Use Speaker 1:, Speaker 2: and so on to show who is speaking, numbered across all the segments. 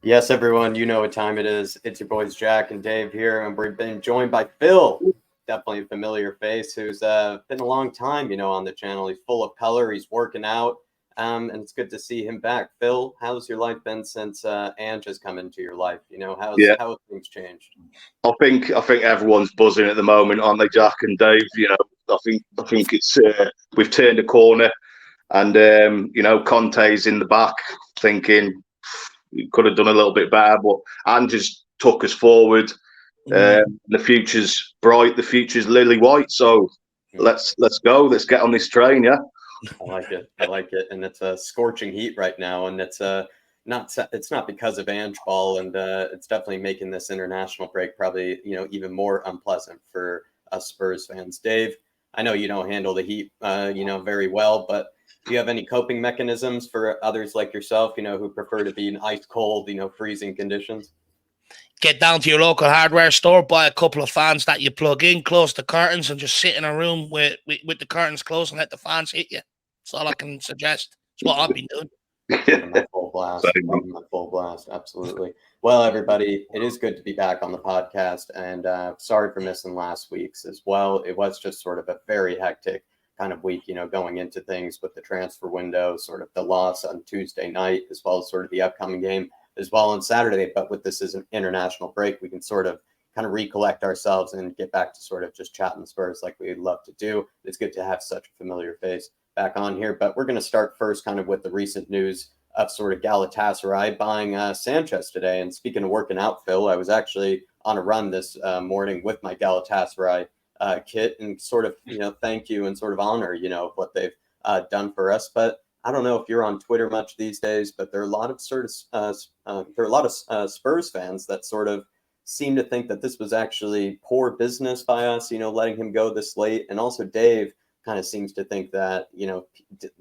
Speaker 1: Yes, everyone, you know what time it is. It's your boys Jack and Dave here, and we've been joined by Phil, definitely a familiar face, who's been a long time, on the channel. He's full of color, he's working out, and it's good to see him back. Phil, how's your life been since Ange has come into your life?
Speaker 2: Yeah,
Speaker 1: how have things changed?
Speaker 2: I think everyone's buzzing at the moment, aren't they, Jack and Dave? I think it's we've turned a corner, and Conte's in the back, thinking we could have done a little bit better, but Ange just took us forward. The future's bright, the future's lily white. So let's go. Let's get on this train. Yeah.
Speaker 1: I like it. I like it, and it's a scorching heat right now, and it's not because of Ange Ball, and it's definitely making this international break probably even more unpleasant for us Spurs fans. Dave, I know you don't handle the heat very well, but do you have any coping mechanisms for others like yourself, who prefer to be in ice cold, freezing conditions?
Speaker 3: Get down to your local hardware store, buy a couple of fans that you plug in, close the curtains, and just sit in a room with the curtains closed and let the fans hit you. That's all I can suggest. It's what I've been doing.
Speaker 1: Full blast. Full blast. Absolutely. Well, everybody, it is good to be back on the podcast, and sorry for missing last week's as well. It was just sort of a very hectic kind of week, going into things with the transfer window, sort of the loss on Tuesday night, as well as sort of the upcoming game as well on Saturday. But with this as an international break, we can sort of kind of recollect ourselves and get back to sort of just chatting Spurs like we'd love to do. It's good to have such a familiar face back on here, but we're going to start first kind of with the recent news of sort of Galatasaray buying Sanchez today. And speaking of working out, Phil, I was actually on a run this morning with my Galatasaray kit and sort of, thank you and sort of honor, what they've done for us. But I don't know if you're on Twitter much these days, but there are a lot of Spurs fans that sort of seem to think that this was actually poor business by us, letting him go this late. And also Dave kind of seems to think that,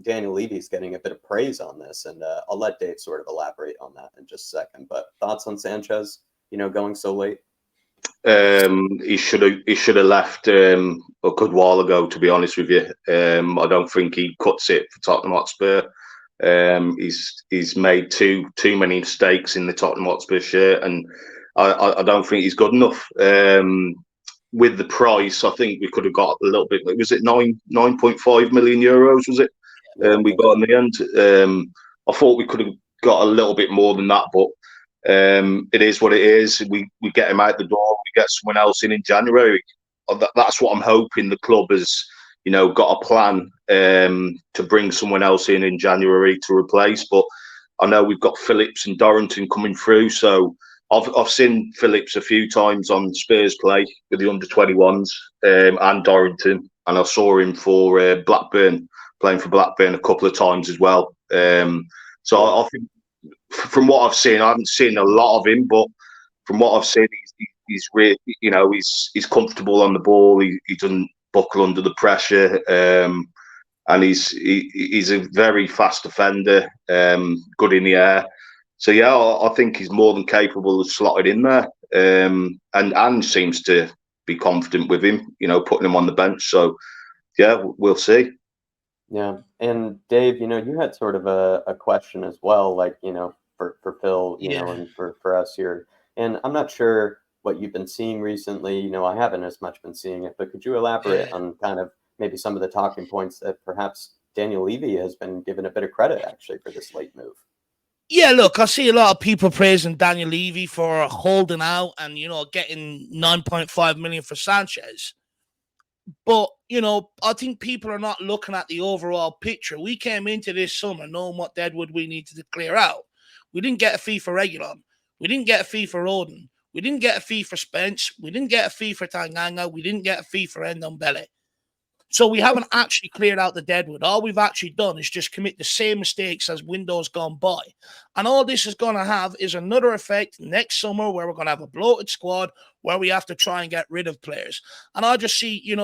Speaker 1: Daniel Levy's getting a bit of praise on this. And I'll let Dave sort of elaborate on that in just a second. But thoughts on Sanchez, going so late?
Speaker 2: He should have left a good while ago, to be honest with you. I don't think he cuts it for Tottenham Hotspur. He's made too many mistakes in the Tottenham Hotspur shirt, and I don't think he's good enough. With the price, I think we could have got a little bit. Was it 9.5 million euros? Was it? We got in the end. I thought we could have got a little bit more than that, but it is what it is. We get him out the door. We get someone else in January. That's what I'm hoping. The club has, got a plan to bring someone else in January to replace. But I know we've got Phillips and Dorrington coming through, so. I've seen Phillips a few times on Spurs play with the under-21s and Dorrington, and I saw him for Blackburn, playing for Blackburn a couple of times as well. So I think from what I've seen, I haven't seen a lot of him, but from what I've seen, he's really, he's comfortable on the ball. He doesn't buckle under the pressure, and he's a very fast defender, good in the air. So yeah, I think he's more than capable of slotting in there, and Ange seems to be confident with him, putting him on the bench. So yeah, we'll see.
Speaker 1: Yeah, and Dave, you had sort of a question as well, like for Phil, and for us here, and I'm not sure what you've been seeing recently. I haven't as much been seeing it, but could you elaborate on kind of maybe some of the talking points that perhaps Daniel Levy has been given a bit of credit actually for this late move?
Speaker 3: Yeah, look, I see a lot of people praising Daniel Levy for holding out and, getting 9.5 million for Sanchez. But, I think people are not looking at the overall picture. We came into this summer knowing what deadwood we needed to clear out. We didn't get a fee for Reguilon. We didn't get a fee for Odin. We didn't get a fee for Spence. We didn't get a fee for Tanganga. We didn't get a fee for Ndombele. So we haven't actually cleared out the deadwood. All we've actually done is just commit the same mistakes as windows gone by. And all this is going to have is another effect next summer where we're going to have a bloated squad where we have to try and get rid of players. And I just see, a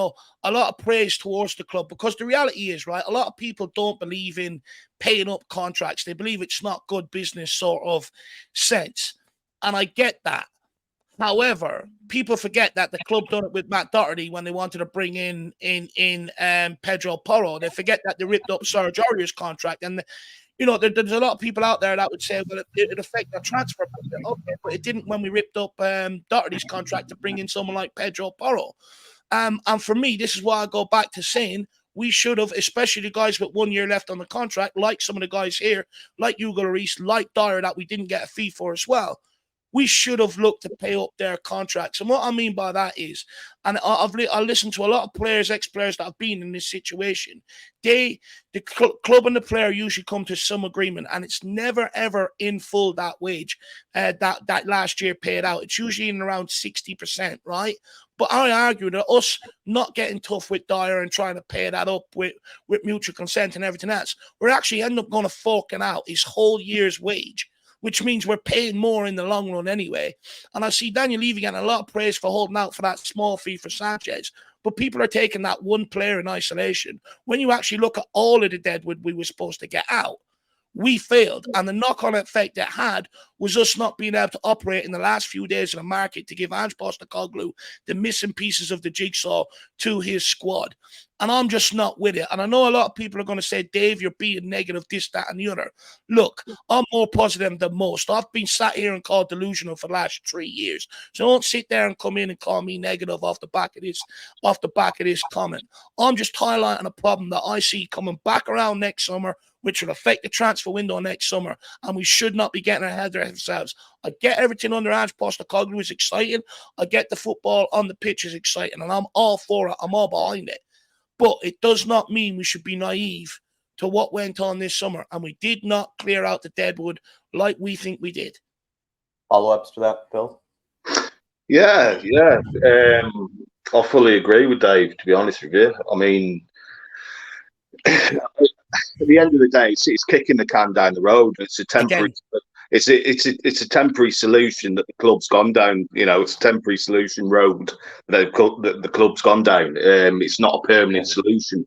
Speaker 3: lot of praise towards the club because the reality is, right, a lot of people don't believe in paying up contracts. They believe it's not good business sort of sense. And I get that. However, people forget that the club done it with Matt Doherty when they wanted to bring in Pedro Porro. They forget that they ripped up Serge Aurier's contract. And there's a lot of people out there that would say, well, it affected our transfer budget. Okay, but it didn't when we ripped up Doherty's contract to bring in someone like Pedro Porro. And for me, this is why I go back to saying we should have, especially the guys with 1 year left on the contract, like some of the guys here, like Hugo Lloris, like Dyer, that we didn't get a fee for as well. We should have looked to pay up their contracts. And what I mean by that is, and I listened to a lot of players, ex-players that have been in this situation. The club and the player usually come to some agreement, and it's never, ever in full that wage that last year paid out. It's usually in around 60%, right? But I argue that us not getting tough with Dyer and trying to pay that up with mutual consent and everything else, we're actually end up going to forking out his whole year's wage, which means we're paying more in the long run anyway. And I see Daniel Levy getting a lot of praise for holding out for that small fee for Sanchez, but people are taking that one player in isolation. When you actually look at all of the deadwood we were supposed to get out, we failed. And the knock-on effect it had was us not being able to operate in the last few days of the market to give Ange Postecoglou the missing pieces of the jigsaw to his squad. And I'm just not with it. And I know a lot of people are going to say, Dave, you're being negative, this, that, and the other. Look, I'm more positive than most. I've been sat here and called delusional for the last 3 years. So don't sit there and come in and call me negative off the back of this comment. I'm just highlighting a problem that I see coming back around next summer, which will affect the transfer window next summer, and we should not be getting ahead of ourselves. I get everything under Ange Postecoglou is exciting. I get the football on the pitch is exciting, and I'm all for it. I'm all behind it. But it does not mean we should be naive to what went on this summer, and we did not clear out the deadwood like we think we did.
Speaker 1: Follow-ups to that, Phil?
Speaker 2: Yeah. I fully agree with Dave, to be honest with you. I mean, at the end of the day, it's kicking the can down the road. It's a temporary. It's a temporary solution that the club's gone down. It's a temporary solution road that the club's gone down. It's not a permanent solution.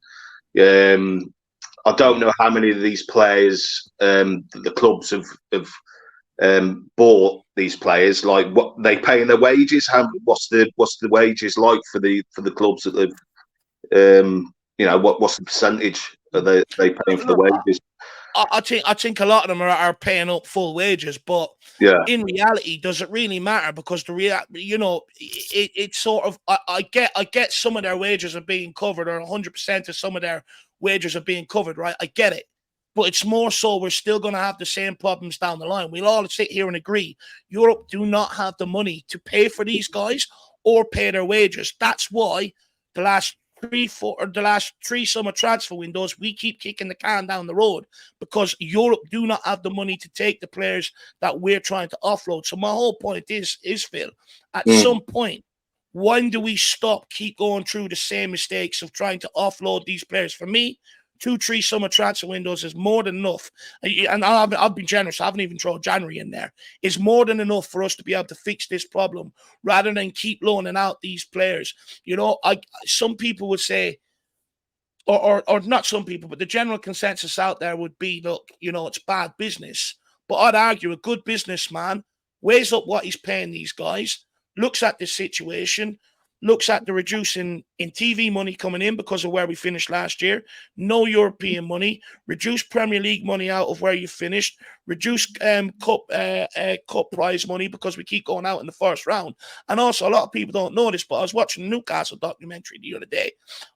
Speaker 2: I don't know how many of these players the clubs have bought these players. Like, what they paying their wages? What's the wages like for the clubs that they've what's the percentage that they paying for the wages?
Speaker 3: I think a lot of them are paying up full wages, but in reality, does it really matter? Because it's sort of I get some of their wages are being covered, or 100% of some of their wages are being covered, right? I get it, but it's more so we're still going to have the same problems down the line. We'll all sit here and agree Europe do not have the money to pay for these guys or pay their wages. That's why the last three summer transfer windows, we keep kicking the can down the road, because Europe do not have the money to take the players that we're trying to offload. So my whole point is Phil, at some point, when do we keep going through the same mistakes of trying to offload these players? For me, 2-3 summer transfer windows is more than enough. And I've been generous. I haven't even thrown January in there. It's more than enough for us to be able to fix this problem, rather than keep loaning out these players. Some people would say, or not some people, but the general consensus out there would be, look, it's bad business. But I'd argue a good businessman weighs up what he's paying these guys, looks at the situation, looks at the reducing in TV money coming in because of where we finished last year, no European money, reduce Premier League money out of where you finished, reduce cup prize money because we keep going out in the first round. And also, a lot of people don't know this, but I was watching a Newcastle documentary the other day.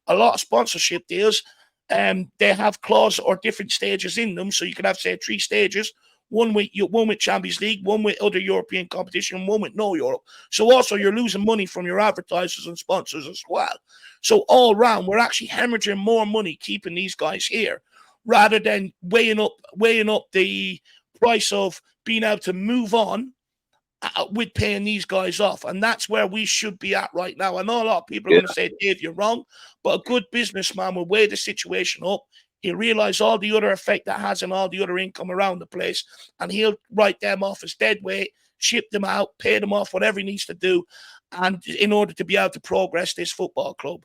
Speaker 3: A lot of sponsorship deals, they have clauses or different stages in them. So you could have, say, 3 stages. One with Champions League, one with other European competition, one with no Europe. So also you're losing money from your advertisers and sponsors as well. So all round, we're actually hemorrhaging more money keeping these guys here, rather than weighing up the price of being able to move on with paying these guys off. And that's where we should be at right now. I know a lot of people are going to say, Dave, you're wrong, but a good businessman will weigh the situation up. He'll realize all the other effect that has and all the other income around the place, and he'll write them off as dead weight, ship them out, pay them off, whatever he needs to do, and in order to be able to progress this football club.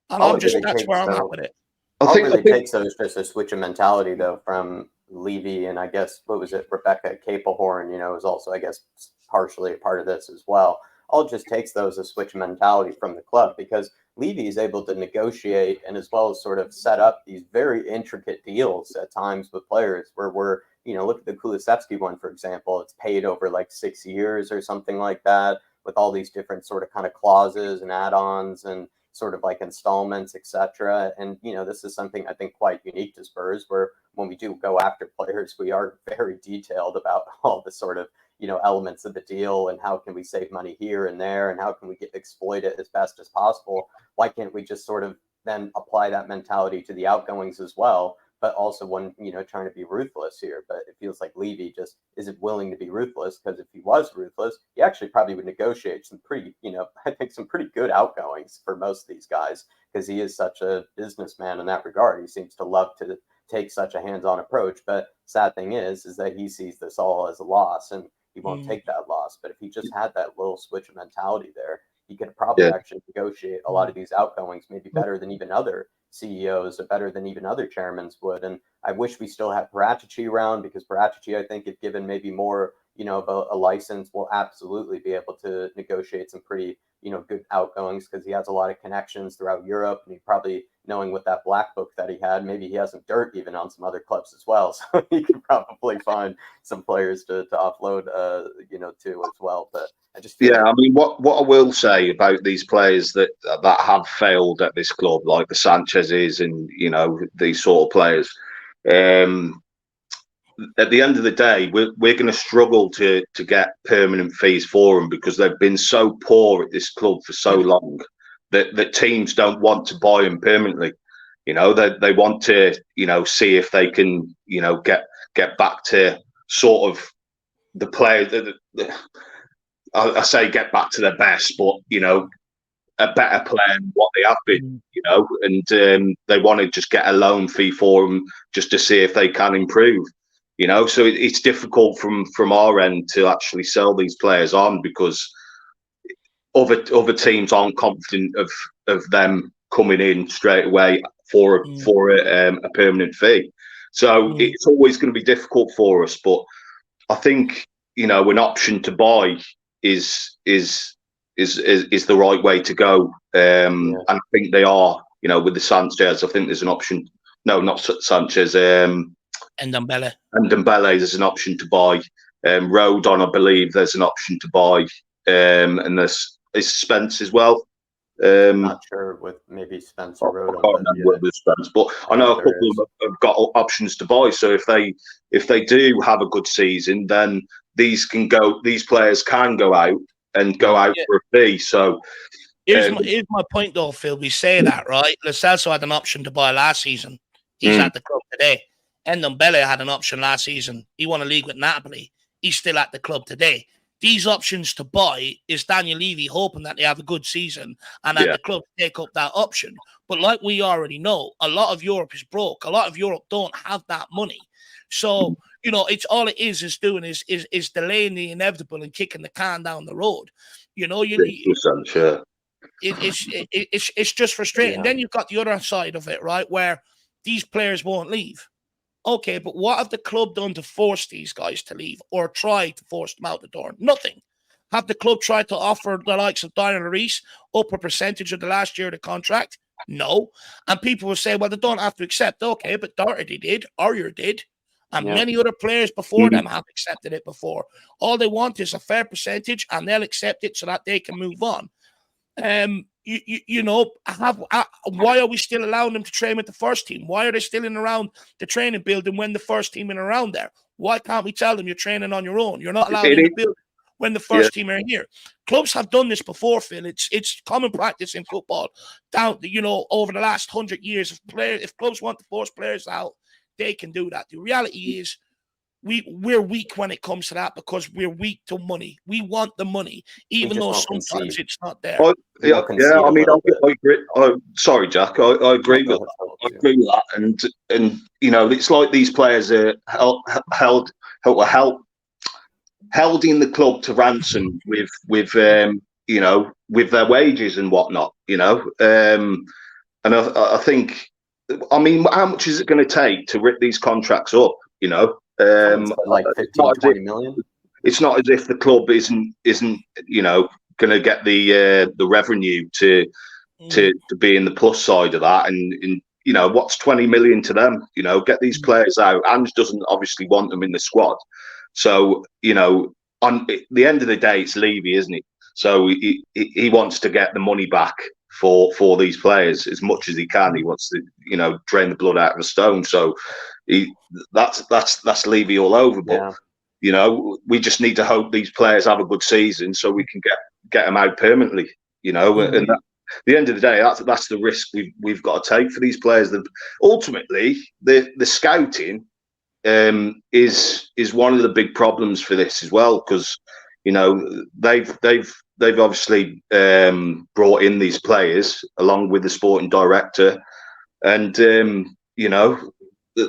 Speaker 3: And that's where I'm at with it.
Speaker 1: I think it takes though is just a switch of mentality though from Levy, and I guess Rebecca Capehorn, is also, I guess, partially a part of this as well. All it just takes though is a switch of mentality from the club, because Levy is able to negotiate and as well as sort of set up these very intricate deals at times with players where we're, look at the Kulusevski one, for example. It's paid over like 6 years or something like that with all these different sort of kind of clauses and add-ons and sort of like installments, etc. And, this is something I think quite unique to Spurs, where when we do go after players, we are very detailed about all the sort of, elements of the deal and how can we save money here and there and how can we exploit it as best as possible. Why can't we just sort of then apply that mentality to the outgoings as well, but also when, trying to be ruthless here. But it feels like Levy just isn't willing to be ruthless, because if he was ruthless, he actually probably would negotiate some pretty, I think some pretty good outgoings for most of these guys, because he is such a businessman in that regard. He seems to love to take such a hands-on approach. But sad thing is that he sees this all as a loss and he won't take that loss. But if he just had that little switch of mentality there, he could probably actually negotiate a lot of these outgoings maybe better than even other CEOs, or better than even other chairmen would. And I wish we still had Paratici around, because Paratici, I think, if given maybe more, of a license, will absolutely be able to negotiate some pretty, good outgoings, because he has a lot of connections throughout Europe, and he probably, knowing with that black book that he had, maybe he has some dirt even on some other clubs as well. So he could probably find some players to offload, too as well. But I just feel
Speaker 2: I mean, what I will say about these players that have failed at this club, like the Sanchez's and these sort of players, at the end of the day, we're going to struggle to get permanent fees for them, because they've been so poor at this club for so long that teams don't want to buy them permanently. They want to see if they can get back to sort of the player. I say get back to their best, but a better player than what they have been. And they want to just get a loan fee for them just to see if they can improve. So it's difficult from our end to actually sell these players on, because other teams aren't confident of them coming in straight away for a permanent fee. So it's always going to be difficult for us. But I think an option to buy is the right way to go. And I think they are. With the Sanchez, I think there's an option. No, not Sanchez.
Speaker 3: And Dembele.
Speaker 2: And Dembele, there's an option to buy. Rodon, I believe, there's an option to buy. And there's Spence as well.
Speaker 1: Not sure with maybe Spence or Rodon.
Speaker 2: I can't remember with Spence, but I know a couple have got options to buy. So if they do have a good season, then these players can go out for a fee. So
Speaker 3: here's my point, though, Phil. We say that, right? Lo Celso had an option to buy last season. He's at the club today. And Dembele had an option last season. He won a league with Napoli. He's still at the club today. These options to buy is Daniel Levy hoping that they have a good season and that the club take up that option. But like we already know, a lot of Europe is broke. A lot of Europe don't have that money. So, it's all it is doing is delaying the inevitable and kicking the can down the road. It's just frustrating. Then you've got the other side of it, right, where these players won't leave. Okay, but what have the club done to force these guys to leave or try to force them out the door? Nothing. Have the club tried to offer the likes of Hugo Lloris up a percentage of the last year of the contract? No. And people will say, well, they don't have to accept. Okay, but Doherty did, Aurier did, and many other players before them have accepted it before. All they want is a fair percentage, and they'll accept it so that they can move on. Why are we still allowing them to train with the first team? Why are they still in around the training building when the first team are around there? Why can't we tell them you're training on your own? You're not allowed in the building when the first team are here. Clubs have done this before, Phil. It's common practice in football. Over the last 100 years, if clubs want to force players out, they can do that. The reality is, we're weak when it comes to that, because we're weak to money. We want the money, even though sometimes it's not there.
Speaker 2: I agree. Sorry, Jack. I agree with that. I agree with that. And it's like these players are held in the club to ransom with their wages and whatnot. And I think, how much is it going to take to rip these contracts up?
Speaker 1: Like 15-20 million.
Speaker 2: It's not as if the club isn't going to get the revenue to to be in the plus side of that. And you know, what's 20 million to them? You know, get these players out. Ange doesn't obviously want them in the squad. So, you know, on the end of the day, it's Levy, isn't he? So he wants to get the money back for these players as much as he can. He wants to, you know, drain the blood out of a stone. So that's Levy all over. But you know, we just need to hope these players have a good season so we can get them out permanently. You know, and at the end of the day, that's the risk we've got to take for these players. That ultimately the scouting is one of the big problems for this as well, because you know they've obviously brought in these players along with the sporting director, and you know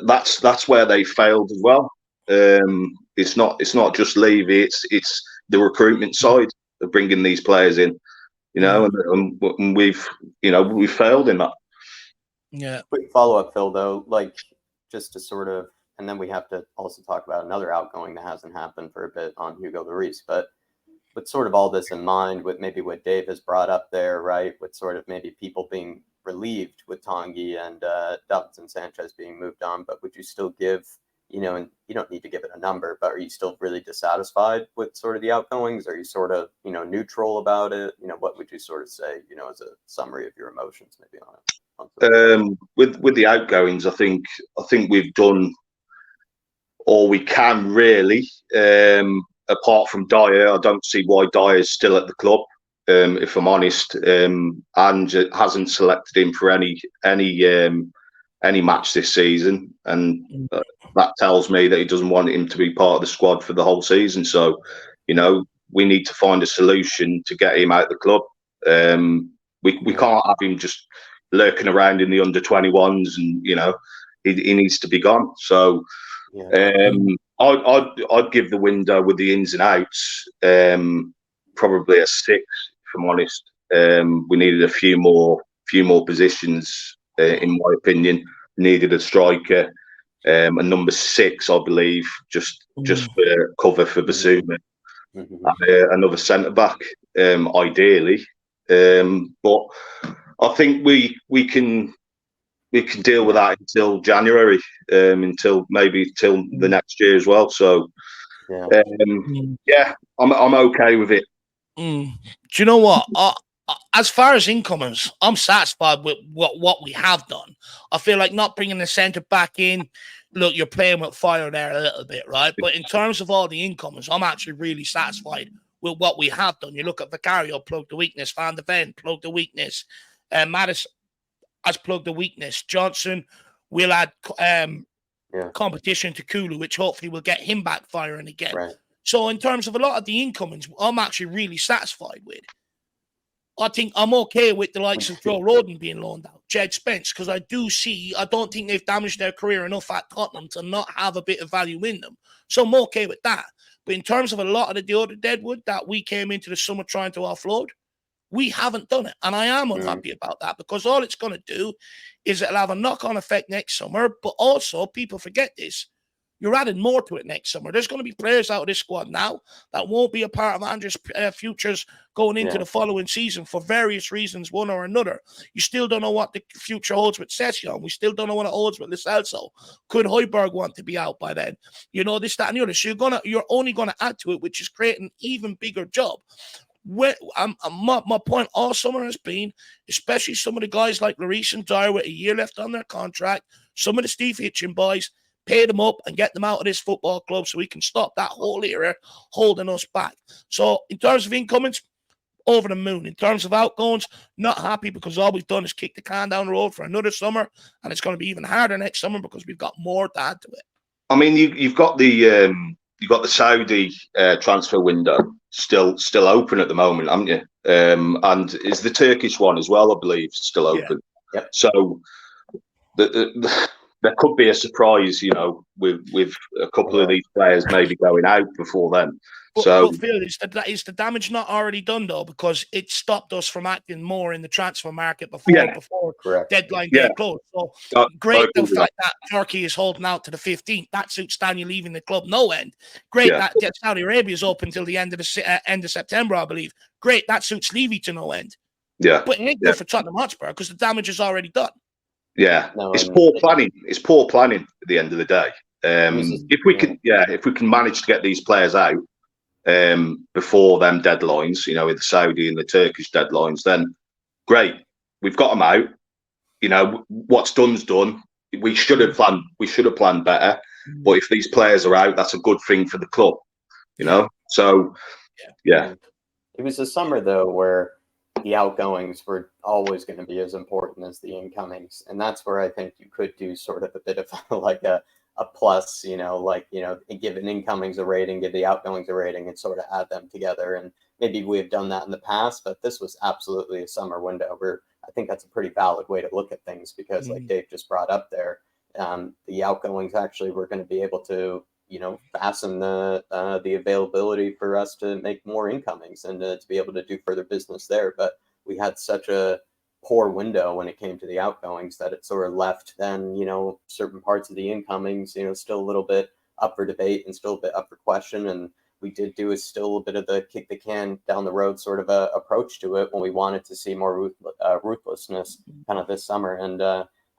Speaker 2: that's where they failed as well. It's not just Levy; it's the recruitment side of bringing these players in. You know, and we've failed in that.
Speaker 3: Yeah.
Speaker 1: Quick follow up, Phil. Though, like just to sort of, and then we have to also talk about another outgoing that hasn't happened for a bit on Hugo Lloris, but with sort of all this in mind, with maybe what Dave has brought up there, right? With sort of maybe people being relieved with Tanguy and Davinson Sanchez being moved on, but would you still give, you know, and you don't need to give it a number, but are you still really dissatisfied with sort of the outgoings? Are you sort of, you know, neutral about it? You know, what would you sort of say, you know, as a summary of your emotions maybe on it?
Speaker 2: With the outgoings, I think we've done all we can really. Apart from Dyer, I don't see why Dyer is still at the club. If I'm honest, and hasn't selected him for any match this season, and that tells me that he doesn't want him to be part of the squad for the whole season. So, you know, we need to find a solution to get him out of the club. We can't have him just lurking around in the under-21s, and you know, he needs to be gone. So, I'd give the window with the ins and outs probably a 6. If I'm honest, we needed a few more positions, in my opinion. Needed a striker, a number 6, I believe, just for cover for Basuma, another centre back, ideally. But I think we can deal with that until January, until the next year as well. So, I'm okay with it.
Speaker 3: Do you know what? As far as incomers, I'm satisfied with what we have done. I feel like not bringing the centre back in. Look, you're playing with fire there a little bit, right? But in terms of all the incomers, I'm actually really satisfied with what we have done. You look at Vicario, plugged the weakness. Van de Ven, plugged the weakness. Madison has plugged the weakness. Johnson will add competition to Kulu, which hopefully will get him back firing again.
Speaker 1: Right.
Speaker 3: So in terms of a lot of the incomings, I'm actually really satisfied with. I think I'm okay with the likes of Joe Rodon being loaned out, Jed Spence, because I don't think they've damaged their career enough at Tottenham to not have a bit of value in them. So I'm okay with that. But in terms of a lot of the other deadwood that we came into the summer trying to offload, we haven't done it. And I am unhappy about that, because all it's going to do is it'll have a knock-on effect next summer. But also, people forget this. You're adding more to it next summer. There's going to be players out of this squad now that won't be a part of Andrew's futures going into the following season for various reasons, one or another. You still don't know what the future holds with Session. We still don't know what it holds with Lo Celso. Could Højbjerg want to be out by then? You know, this, that, and the other. So you're only going to add to it, which is creating an even bigger job. My point all summer has been, especially some of the guys like Lloris and Dyer with a year left on their contract, some of the Steve Hitchin boys, pay them up and get them out of this football club so we can stop that whole era holding us back. So in terms of incomings, over the moon. In terms of outgoings, not happy, because all we've done is kick the can down the road for another summer, and it's going to be even harder next summer because we've got more to add to it.
Speaker 2: I mean, you've got the Saudi transfer window still open at the moment, haven't you? And is the Turkish one as well, I believe, still open?
Speaker 1: Yeah. Yep.
Speaker 2: So there could be a surprise, you know, with a couple of these players maybe going out before then.
Speaker 3: But Phil, is the damage not already done, though? Because it stopped us from acting more in the transfer market before deadline day closed. So great the fact that Turkey is holding out to the 15th. That suits Daniel leaving the club no end. Great that Saudi Arabia is open until the end of September, I believe. Great, that suits Levy to no end.
Speaker 2: Yeah.
Speaker 3: But it ain't good for Tottenham Hotspur because the damage is already done.
Speaker 2: Yeah.
Speaker 1: No,
Speaker 2: it's poor planning. It's poor planning at the end of the day. If we can manage to get these players out before them deadlines, with the Saudi and the Turkish deadlines, then great. We've got them out. What's done's done. We should have planned better. But if these players are out, that's a good thing for the club. So yeah.
Speaker 1: It was a summer though where the outgoings were always going to be as important as the incomings, and that's where I think you could do sort of a bit of like a plus, give an incomings a rating, give the outgoings a rating, and sort of add them together. And maybe we have done that in the past, but this was absolutely a summer window where I think that's a pretty valid way to look at things because, like Dave just brought up there, the outgoings actually were going to be able to, fasten the availability for us to make more incomings and to be able to do further business there. But we had such a poor window when it came to the outgoings that it sort of left then, certain parts of the incomings, still a little bit up for debate and still a bit up for question. And we did do is still a bit of the kick the can down the road sort of a approach to it when we wanted to see more ruthlessness kind of this summer. And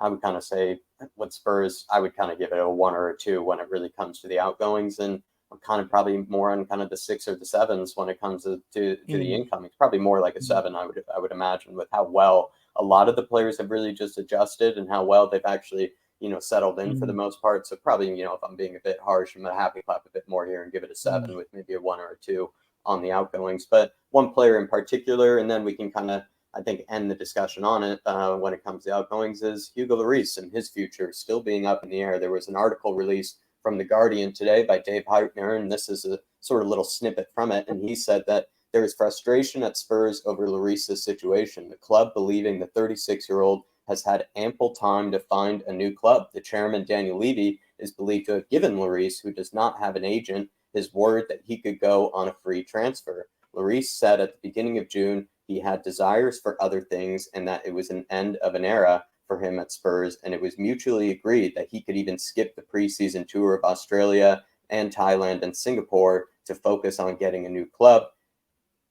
Speaker 1: I would kind of say with Spurs, I would kind of give it a 1 or a 2 when it really comes to the outgoings, and I'm kind of probably more on kind of the 6 or the 7s when it comes to the incomings. Probably more like a 7, I would imagine, with how well a lot of the players have really just adjusted and how well they've actually settled in for the most part. So probably if I'm being a bit harsh, I'm gonna happy clap a bit more here and give it a 7 with maybe a 1 or a 2 on the outgoings. But one player in particular, and then we can kind of, I think, end the discussion on it when it comes to outgoings, is Hugo Lloris and his future still being up in the air. There was an article released from The Guardian today by Dave Heitner, and this is a sort of little snippet from it. And he said that there is frustration at Spurs over Lloris's situation. The club believing the 36-year-old has had ample time to find a new club. The chairman, Daniel Levy, is believed to have given Lloris, who does not have an agent, his word that he could go on a free transfer. Lloris said at the beginning of June he had desires for other things and that it was an end of an era for him at Spurs, and it was mutually agreed that he could even skip the preseason tour of Australia and Thailand and Singapore to focus on getting a new club.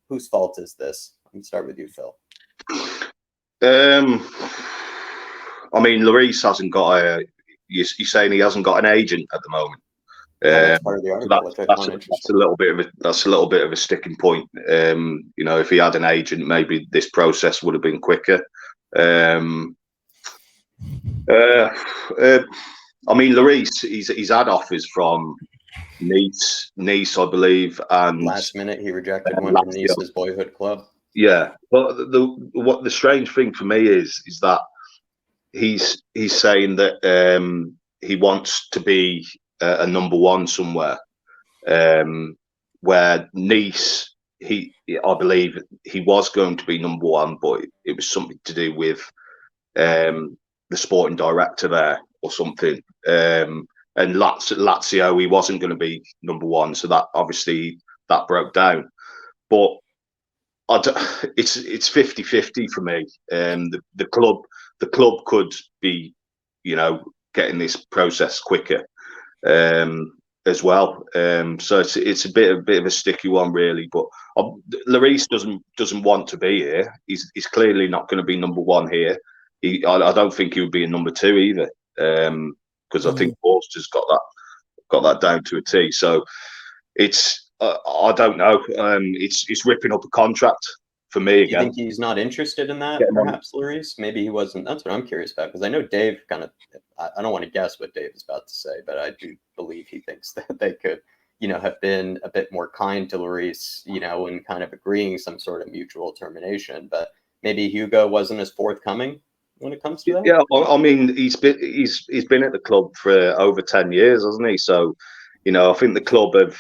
Speaker 1: Whose fault is this? Let me start with you, Phil.
Speaker 2: I mean, Lloris hasn't got you're saying he hasn't got an agent at the moment.
Speaker 1: That's part of the article.
Speaker 2: That's a little bit of a sticking point. If he had an agent, maybe this process would have been quicker. I mean, Lloris, he's had offers from Nice, I believe, and
Speaker 1: last minute he rejected one from Nice's boyhood club.
Speaker 2: Yeah, but the strange thing for me is that he's saying that he wants to be a number one somewhere, where Nice, I believe he was going to be number one, but it was something to do with the sporting director there or something. And Lazio, he wasn't going to be number one, so that obviously that broke down. But it's 50-50 for me. The club could be, getting this process quicker as well. So it's a bit of a sticky one, really. But Lloris doesn't want to be here. He's clearly not going to be number one here. I don't think he would be a number two either. Because I think Forster's got that down to a T. So it's I don't know. It's ripping up a contract for me again.
Speaker 1: Do you think he's not interested in that, perhaps, Lloris? Maybe he wasn't. That's what I'm curious about, because I know Dave kind of, I don't want to guess what Dave is about to say, but I do believe he thinks that they could, have been a bit more kind to Lloris, and kind of agreeing some sort of mutual termination. But maybe Hugo wasn't as forthcoming when it comes to that.
Speaker 2: Yeah, I mean, he's been at the club for over 10 years, hasn't he? So, I think the club have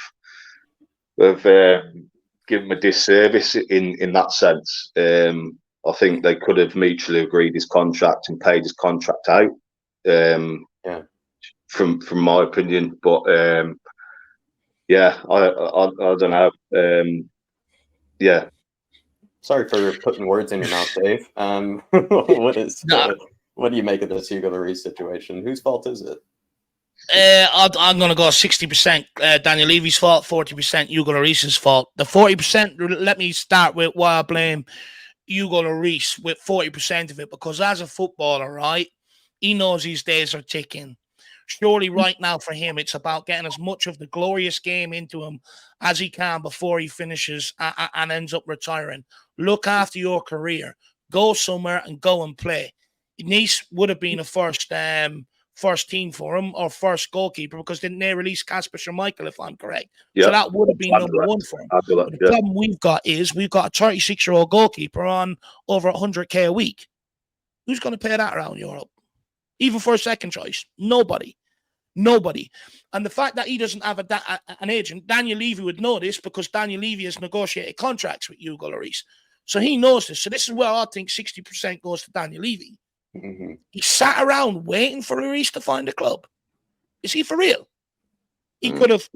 Speaker 2: given him a disservice in that sense. I think they could have mutually agreed his contract and paid his contract out. From my opinion, but I don't know.
Speaker 1: Sorry for putting words in your mouth, Dave. What do you make of this Hugo Lloris situation? Whose fault is it?
Speaker 3: I'm going to go 60% Daniel Levy's fault, 40% Hugo Lloris's fault. The 40%, let me start with why I blame Hugo Lloris with 40% of it, because as a footballer, right, he knows his days are ticking. Surely right now for him, it's about getting as much of the glorious game into him as he can before he finishes and ends up retiring. Look after your career. Go somewhere and go and play. Nice would have been a first team for him, or first goalkeeper, because didn't they release Kasper Schmeichel, if I'm correct?
Speaker 2: Yeah.
Speaker 3: So that would have been number one for him. But the problem we've got is we've got a 36-year-old goalkeeper on over 100K a week. Who's going to pay that around Europe? Even for a second choice? Nobody. And the fact that he doesn't have an agent, Daniel Levy would know this, because Daniel Levy has negotiated contracts with Hugo Lloris. So he knows this. So this is where I think 60% goes to Daniel Levy. Mm-hmm. He sat around waiting for Lloris to find a club. Is he for real? He could have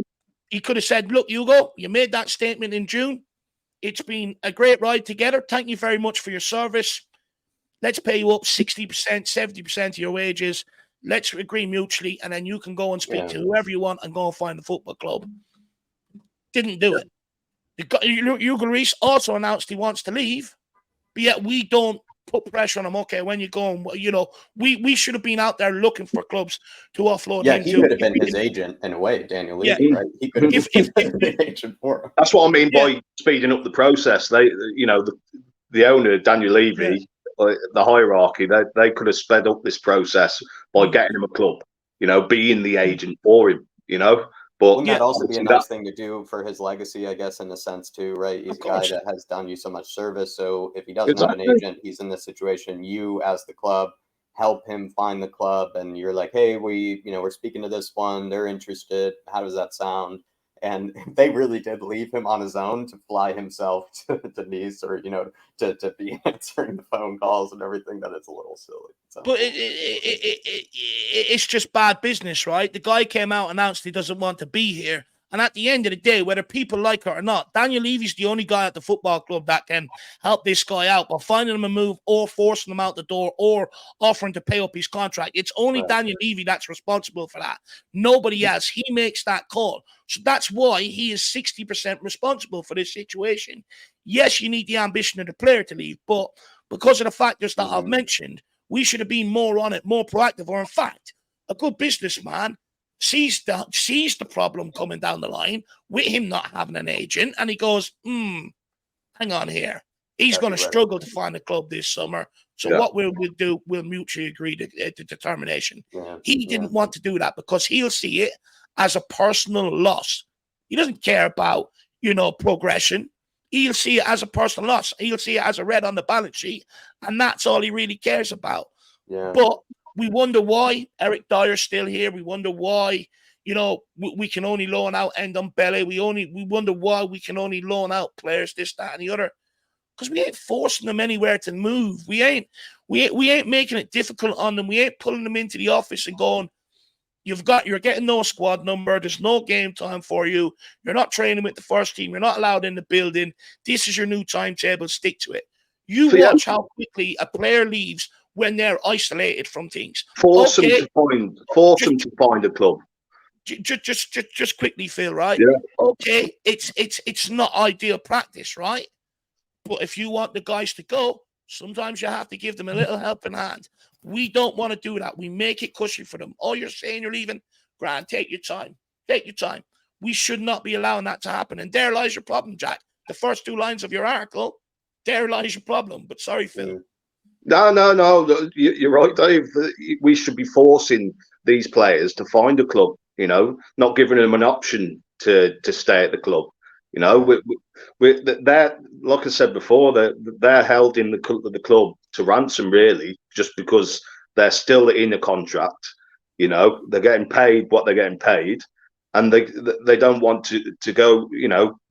Speaker 3: said, look, Hugo, you made that statement in June. It's been a great ride together. Thank you very much for your service. Let's pay you up 60%, 70% of your wages. Let's agree mutually, and then you can go and speak to whoever you want and go and find a football club. Didn't do it. Hugo Lloris also announced he wants to leave, but yet we don't put pressure on him. Okay, when you go, we should have been out there looking for clubs to offload him to.
Speaker 1: He could have been his agent in a way, Daniel Levy, right? He could have been the agent for him.
Speaker 2: That's what I mean by speeding up the process. They, the owner, Daniel Levy, the hierarchy, they could have sped up this process by getting him a club, being the agent for him, But
Speaker 1: wouldn't that also be a nice thing to do for his legacy, I guess, in a sense too, right? He's a guy that has done you so much service. So if he doesn't have an agent, he's in this situation. You, as the club, help him find the club, and you're like, hey, we're speaking to this one. They're interested. How does that sound? And they really did leave him on his own to fly himself to Nice, or to be answering the phone calls and everything. That it's a little silly.
Speaker 3: But it's just bad business, right? The guy came out and announced he doesn't want to be here. And at the end of the day, whether people like it or not, Daniel Levy's the only guy at the football club that can help this guy out by finding him a move, or forcing him out the door, or offering to pay up his contract. It's only Daniel Levy that's responsible for that. Nobody else. He makes that call. So that's why he is 60% responsible for this situation. Yes, you need the ambition of the player to leave, but because of the factors that I've mentioned, we should have been more on it, more proactive. Or in fact, a good businessman sees the problem coming down the line with him not having an agent, and he goes, hang on here. He's going to struggle to find a club this summer. So what we'll do, we'll mutually agree to determination. He didn't want to do that because he'll see it as a personal loss. He doesn't care about, progression. He'll see it as a personal loss. He'll see it as a red on the balance sheet, and that's all he really cares about. Yeah. But we wonder why Eric Dyer's still here. We wonder why, we can only loan out Ndombele. We wonder why we can only loan out players, this, that, and the other. Because we ain't forcing them anywhere to move. We ain't making it difficult on them. We ain't pulling them into the office and going, you're getting no squad number. There's no game time for you. You're not training with the first team. You're not allowed in the building. This is your new timetable. Stick to it. You watch how quickly a player leaves when they're isolated from things.
Speaker 2: Force them to find a club.
Speaker 3: Just quickly, Phil, right?
Speaker 2: Yeah.
Speaker 3: Okay, it's not ideal practice, right? But if you want the guys to go, sometimes you have to give them a little helping hand. We don't want to do that. We make it cushy for them. Oh, you're saying you're leaving? Grand, take your time. Take your time. We should not be allowing that to happen. And there lies your problem, Jack. The first two lines of your article, there lies your problem. But sorry, Phil.
Speaker 2: No. You're right, Dave. We should be forcing these players to find a club, not giving them an option to stay at the club. They're, like I said before, they're held in the club to ransom, really, just because they're still in a contract. They're getting paid what they're getting paid, and they don't want to go.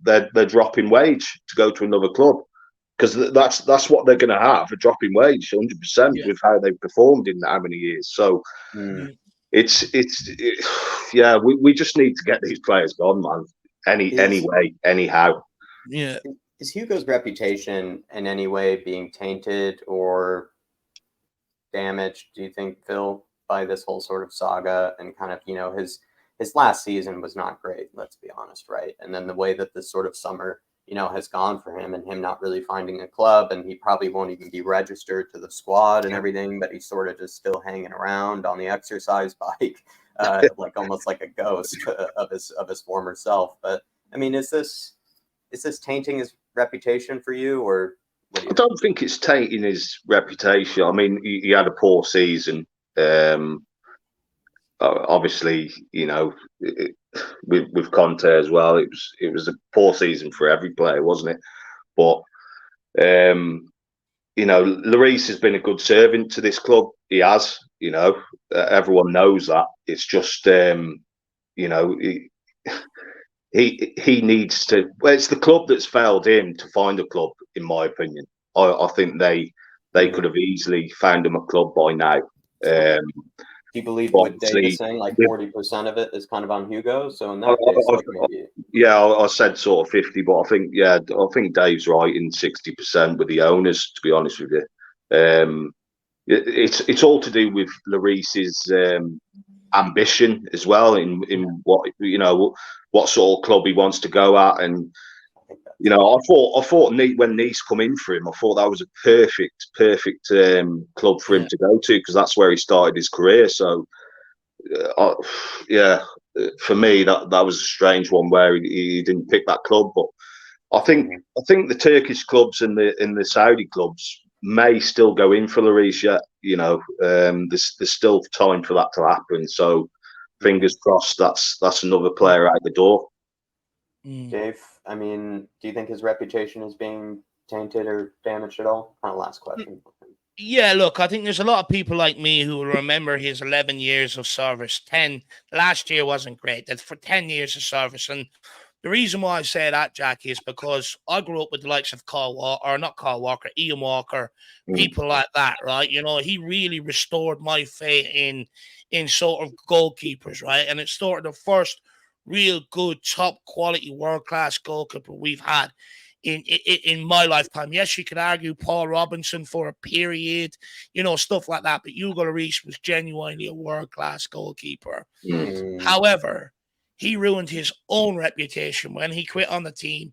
Speaker 2: They're dropping wage to go to another club, because that's what they're going to have, a drop in wage, 100% with how they've performed in how many years. So we just need to get these players gone, man. Anyway, anyhow.
Speaker 3: Yeah.
Speaker 1: Is Hugo's reputation in any way being tainted or damaged, do you think, Phil, by this whole sort of saga? And kind of, his last season was not great, let's be honest, right? And then the way that this sort of summer, has gone for him, and him not really finding a club, and he probably won't even be registered to the squad and everything, but he's sort of just still hanging around on the exercise bike, like almost like a ghost of his former self. But I mean, is this tainting his reputation for you, or what do you
Speaker 2: I don't think it's tainting his reputation. I mean, he had a poor season. Obviously, with Conte as well, it was a poor season for every player, wasn't it? But Lloris has been a good servant to this club. He has. Everyone knows that. It's just he needs to. Well, it's the club that's failed him to find a club, in my opinion. I think they could have easily found him a club by now.
Speaker 1: Do you believe what Dave is saying? Like 40% of it is kind of on Hugo. So in that case, maybe.
Speaker 2: Yeah, I said sort of 50, but I think Dave's right in 60% with the owners. To be honest with you, it's all to do with Lloris's ambition as well in what sort of club he wants to go at. And I thought when Nice come in for him, I thought that was a perfect club for him to go to, because that's where he started his career. So for me that was a strange one where he didn't pick that club. But I think the Turkish clubs and the Saudi clubs may still go in for Lloris yet. There's still time for that to happen. So fingers crossed that's another player out the door.
Speaker 1: Dave, I mean, do you think his reputation is being tainted or damaged at all? Kind of last question.
Speaker 3: Yeah, look, I think there's a lot of people like me who will remember his 11 years of service. 10 last year wasn't great. That's for 10 years of service. And the reason why I say that, Jack, is because I grew up with the likes of Ian Walker, people like that, right? He really restored my faith in sort of goalkeepers, right? And it started the first real good, top quality, world-class goalkeeper we've had in my lifetime. Yes, you could argue Paul Robinson for a period, stuff like that, but Hugo Lloris was genuinely a world-class goalkeeper. However, he ruined his own reputation when he quit on the team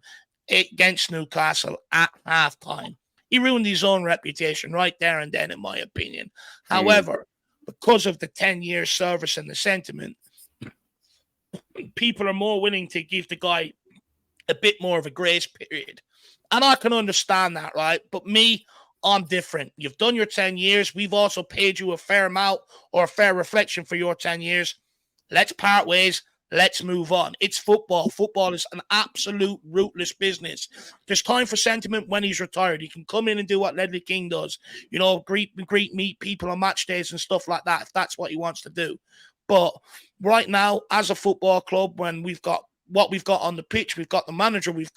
Speaker 3: against Newcastle at halftime. He ruined his own reputation right there and then, in my opinion. However, because of the 10-year service and the sentiment, people are more willing to give the guy a bit more of a grace period. And I can understand that, right? But me, I'm different. You've done your 10 years. We've also paid you a fair amount or a fair reflection for your 10 years. Let's part ways. Let's move on. It's football. Football is an absolute ruthless business. There's time for sentiment when he's retired. He can come in and do what Ledley King does. Meet people on match days and stuff like that, if that's what he wants to do. But right now, as a football club, when we've got what we've got on the pitch, we've got the manager we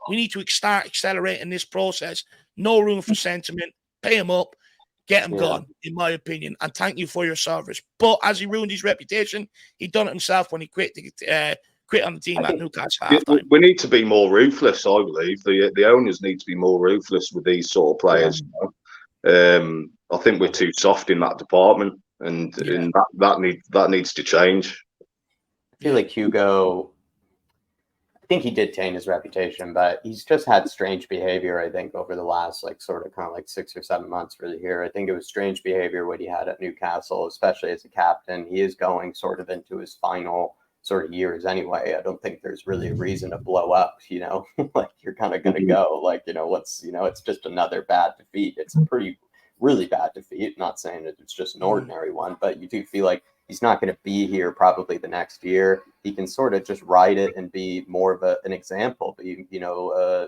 Speaker 3: need to start accelerating this process. No room for sentiment. Pay him up. Get him gone, in my opinion. And thank you for your service. But as he ruined his reputation, he done it himself when he quit on the team at Newcastle halftime.
Speaker 2: We need to be more ruthless, I believe. The owners need to be more ruthless with these sort of players. I think we're too soft in that department, and that needs to change.
Speaker 1: I feel like Hugo, I think he did taint his reputation, but he's just had strange behavior, I think, over the last sort of 6 or 7 months really here. I think it was strange behavior what he had at Newcastle, especially as a captain. He is going sort of into his final sort of years anyway. I don't think there's really a reason to blow up, like you're kind of going to go it's just another bad defeat. It's a really bad defeat. Not saying that it's just an ordinary one, but you do feel like he's not going to be here probably the next year. He can sort of just ride it and be more of an example, be,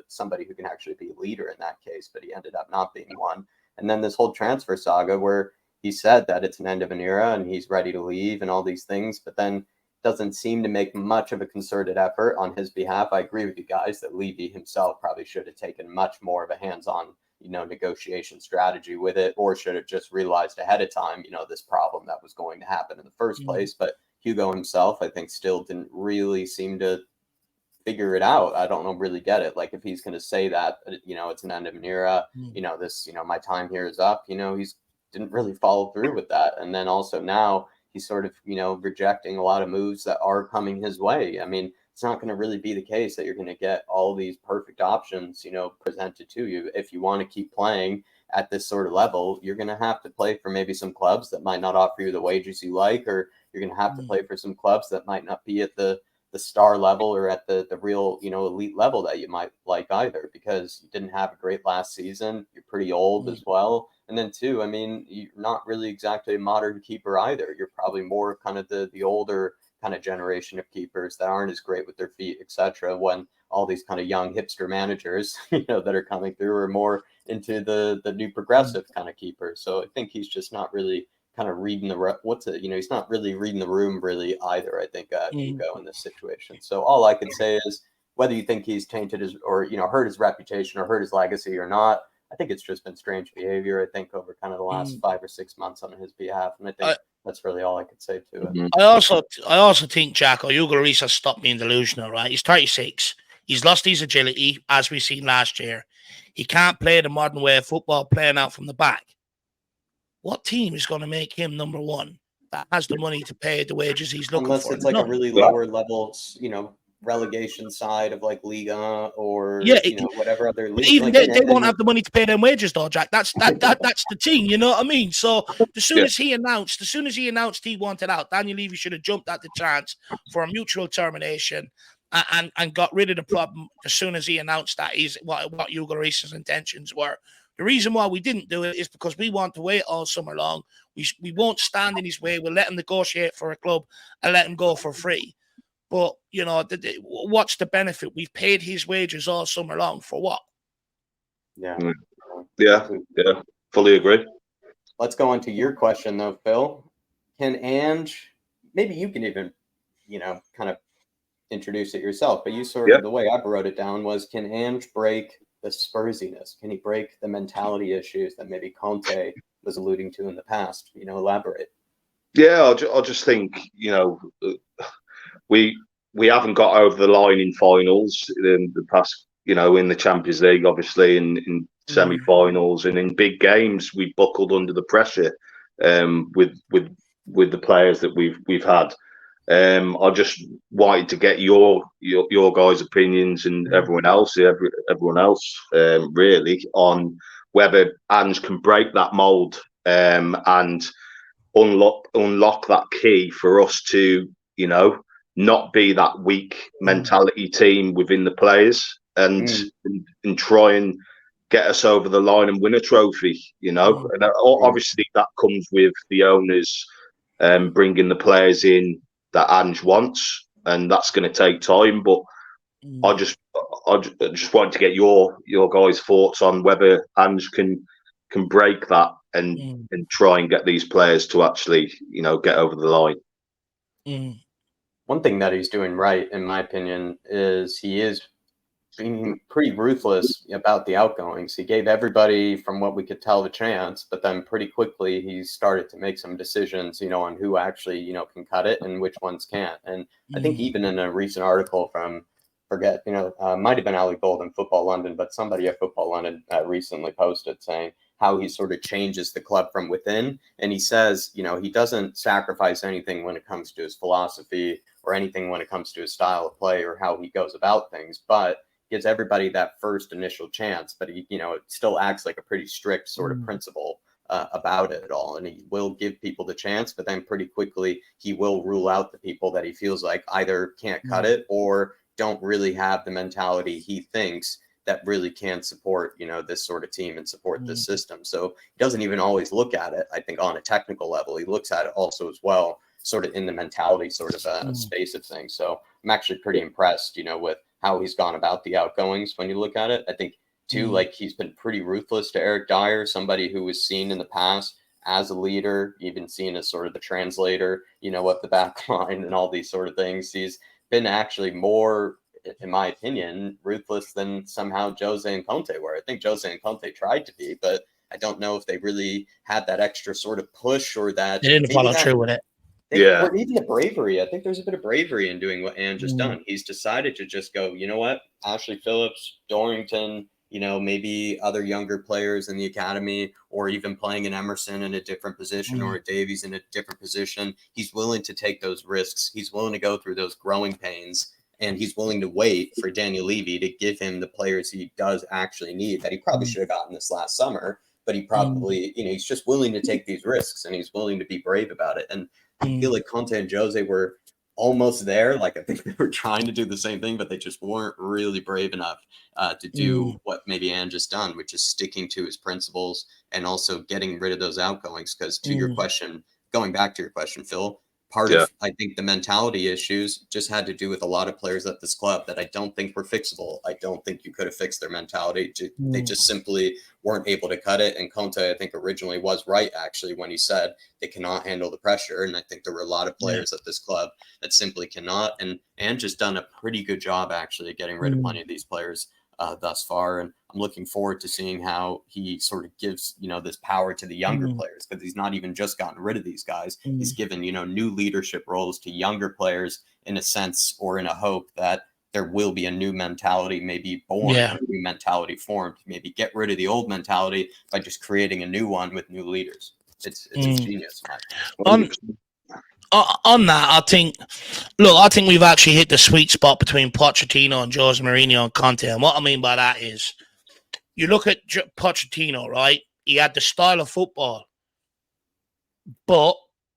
Speaker 1: somebody who can actually be a leader in that case, but he ended up not being one. And then this whole transfer saga where he said that it's an end of an era and he's ready to leave and all these things, but then doesn't seem to make much of a concerted effort on his behalf. I agree with you guys that Levy himself probably should have taken much more of a hands-on negotiation strategy with it, or should have just realized ahead of time, this problem that was going to happen in the first place. But Hugo himself, I think, still didn't really seem to figure it out. I don't really get it. Like, if he's going to say that, it's an end of an era, my time here is up, he's didn't really follow through with that. And then also now he's sort of, rejecting a lot of moves that are coming his way. I mean, it's not going to really be the case that you're going to get all these perfect options, presented to you. If you want to keep playing at this sort of level, you're going to have to play for maybe some clubs that might not offer you the wages you like, or you're going to have to play for some clubs that might not be at the star level or at the real, elite level that you might like either, because you didn't have a great last season. You're pretty old as well. And then too, I mean, you're not really exactly a modern keeper either. You're probably more kind of the older kind of generation of keepers that aren't as great with their feet, etc. When all these kind of young hipster managers, that are coming through are more into the new progressive kind of keepers. So I think he's just not really kind of reading he's not really reading the room really either, I think, Hugo, in this situation. So all I can say is, whether you think he's tainted his, or, hurt his reputation or hurt his legacy or not, I think it's just been strange behavior, I think, over kind of the last 5 or 6 months on his behalf. And I think that's really all I could say to it.
Speaker 3: I also think, Jack, or Hugo Lloris has stopped being delusional, right? He's 36. He's lost his agility, as we seen last year. He can't play the modern way of football, playing out from the back. What team is going to make him number one that has the money to pay the wages he's looking for?
Speaker 1: Unless it's like a really lower level, relegation side of like Liga or whatever other league.
Speaker 3: Even they won't have the money to pay them wages, though, Jack. That's the thing, you know what I mean? So as soon as he announced he wanted out, Daniel Levy should have jumped at the chance for a mutual termination and got rid of the problem as soon as he announced that he's what Hugo Lloris's intentions were. The reason why we didn't do it is because we want to wait all summer long. We won't stand in his way. We'll let him negotiate for a club and let him go for free. But, what's the benefit? We've paid his wages all summer long for what?
Speaker 1: Yeah.
Speaker 2: Fully agree.
Speaker 1: Let's go on to your question, though, Phil. Can Ange, maybe you can even, kind of introduce it yourself, but you sort of, the way I wrote it down was, can Ange break the Spursiness? Can he break the mentality issues that maybe Conte was alluding to in the past? Elaborate.
Speaker 2: Yeah, I just think, we haven't got over the line in finals in the past, in the Champions League, obviously, in semi-finals, and in big games, we buckled under the pressure with the players that we've had. I just wanted to get your guys' opinions and everyone else, really, on whether Ange can break that mold and unlock that key for us to, not be that weak mentality team within the players and try and get us over the line and win a trophy, And obviously that comes with the owners bringing the players in that Ange wants, and that's going to take time. But I just wanted to get your guys' thoughts on whether Ange can break that and try and get these players to actually, get over the line.
Speaker 1: One thing that he's doing right, in my opinion, is he is being pretty ruthless about the outgoings. He gave everybody, from what we could tell, the chance, but then pretty quickly he started to make some decisions, on who actually, can cut it and which ones can't. And I think even in a recent article from, might have been Ali Gold in Football London, but somebody at Football London recently posted saying how he sort of changes the club from within. And he says, he doesn't sacrifice anything when it comes to his philosophy or anything when it comes to his style of play or how he goes about things, but gives everybody that first initial chance. But he, it still acts like a pretty strict sort of principle about it all. And he will give people the chance, but then pretty quickly he will rule out the people that he feels like either can't cut it or don't really have the mentality he thinks that really can support, this sort of team and support this system. So he doesn't even always look at it, I think, on a technical level. He looks at it also as well, sort of in the mentality sort of space of things. So I'm actually pretty impressed, with how he's gone about the outgoings when you look at it. I think, too, like, he's been pretty ruthless to Eric Dyer, somebody who was seen in the past as a leader, even seen as sort of the translator, of the back line and all these sort of things. He's been actually more, in my opinion, ruthless than somehow Jose and Conte were. I think Jose and Conte tried to be, but I don't know if they really had that extra sort of push or that.
Speaker 3: They didn't follow through with it.
Speaker 1: Or even the bravery. I think there's a bit of bravery in doing what Ange has done. He's decided to just go, you know what, Ashley Phillips, Dorrington, maybe other younger players in the academy, or even playing an Emerson in a different position or a Davies in a different position. He's willing to take those risks. He's willing to go through those growing pains and he's willing to wait for Daniel Levy to give him the players he does actually need that he probably should have gotten this last summer, but he probably, he's just willing to take these risks and he's willing to be brave about it. And I feel like Conte and Jose were almost there. Like, I think they were trying to do the same thing, but they just weren't really brave enough to do what maybe Ange has done, which is sticking to his principles and also getting rid of those outgoings. Because to your question, going back to your question, Phil, part of, I think, the mentality issues just had to do with a lot of players at this club that I don't think were fixable. I don't think you could have fixed their mentality. They just simply weren't able to cut it. And Conte, I think, originally was right, actually, when he said they cannot handle the pressure. And I think there were a lot of players at this club that simply cannot. And Ange has done a pretty good job, actually, of getting rid of plenty of these players thus far. And I'm looking forward to seeing how he sort of gives, this power to the younger players, because he's not even just gotten rid of these guys. He's given, new leadership roles to younger players in a sense, or in a hope that there will be a new mentality maybe born, a new mentality formed, maybe get rid of the old mentality by just creating a new one with new leaders. It's a genius.
Speaker 3: On that, I think we've actually hit the sweet spot between Pochettino and Jose Mourinho and Conte. And what I mean by that is, you look at Pochettino, right? He had the style of football, but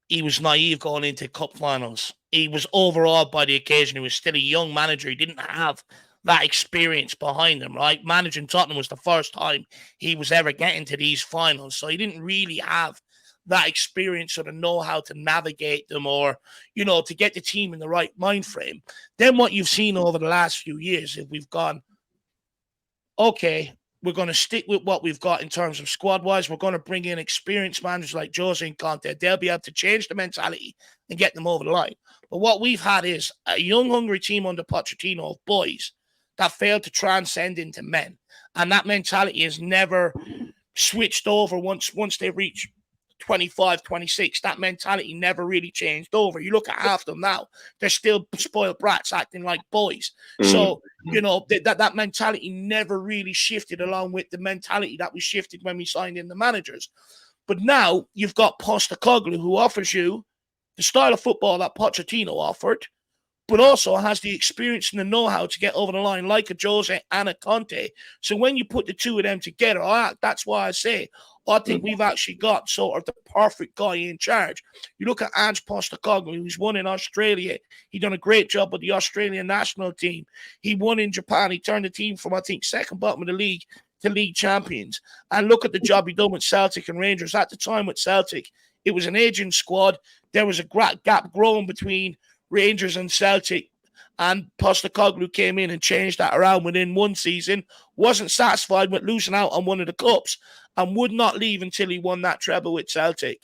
Speaker 3: he was naive going into cup finals. He was overawed by the occasion. He was still a young manager. He didn't have that experience behind him, right? Managing Tottenham was the first time he was ever getting to these finals. So he didn't really have that experience or the know-how to navigate them, or, to get the team in the right mind frame. Then what you've seen over the last few years, if we've gone, okay, we're going to stick with what we've got in terms of squad-wise. We're going to bring in experienced managers like Jose and Conte. They'll be able to change the mentality and get them over the line. But what we've had is a young, hungry team under Pochettino of boys that failed to transcend into men. And that mentality is never switched over once they reach 25, 26. That mentality never really changed over. You look at half of them now, they're still spoiled brats acting like boys. So, that mentality never really shifted along with the mentality that we shifted when we signed in the managers. But now you've got Postecoglou, who offers you the style of football that Pochettino offered, but also has the experience and the know-how to get over the line like a Jose and a Conte. So when you put the two of them together, that's why I say, I think we've actually got sort of the perfect guy in charge. You look at Ange Postecoglou, who's won in Australia. He done a great job with the Australian national team. He won in Japan. He turned the team from, I think, second bottom of the league to league champions. And look at the job he done with Celtic and Rangers. At the time with Celtic, it was an aging squad. There was a gap growing between Rangers and Celtic, and Postecoglou came in and changed that around within one season. Wasn't satisfied with losing out on one of the cups and would not leave until he won that treble with Celtic.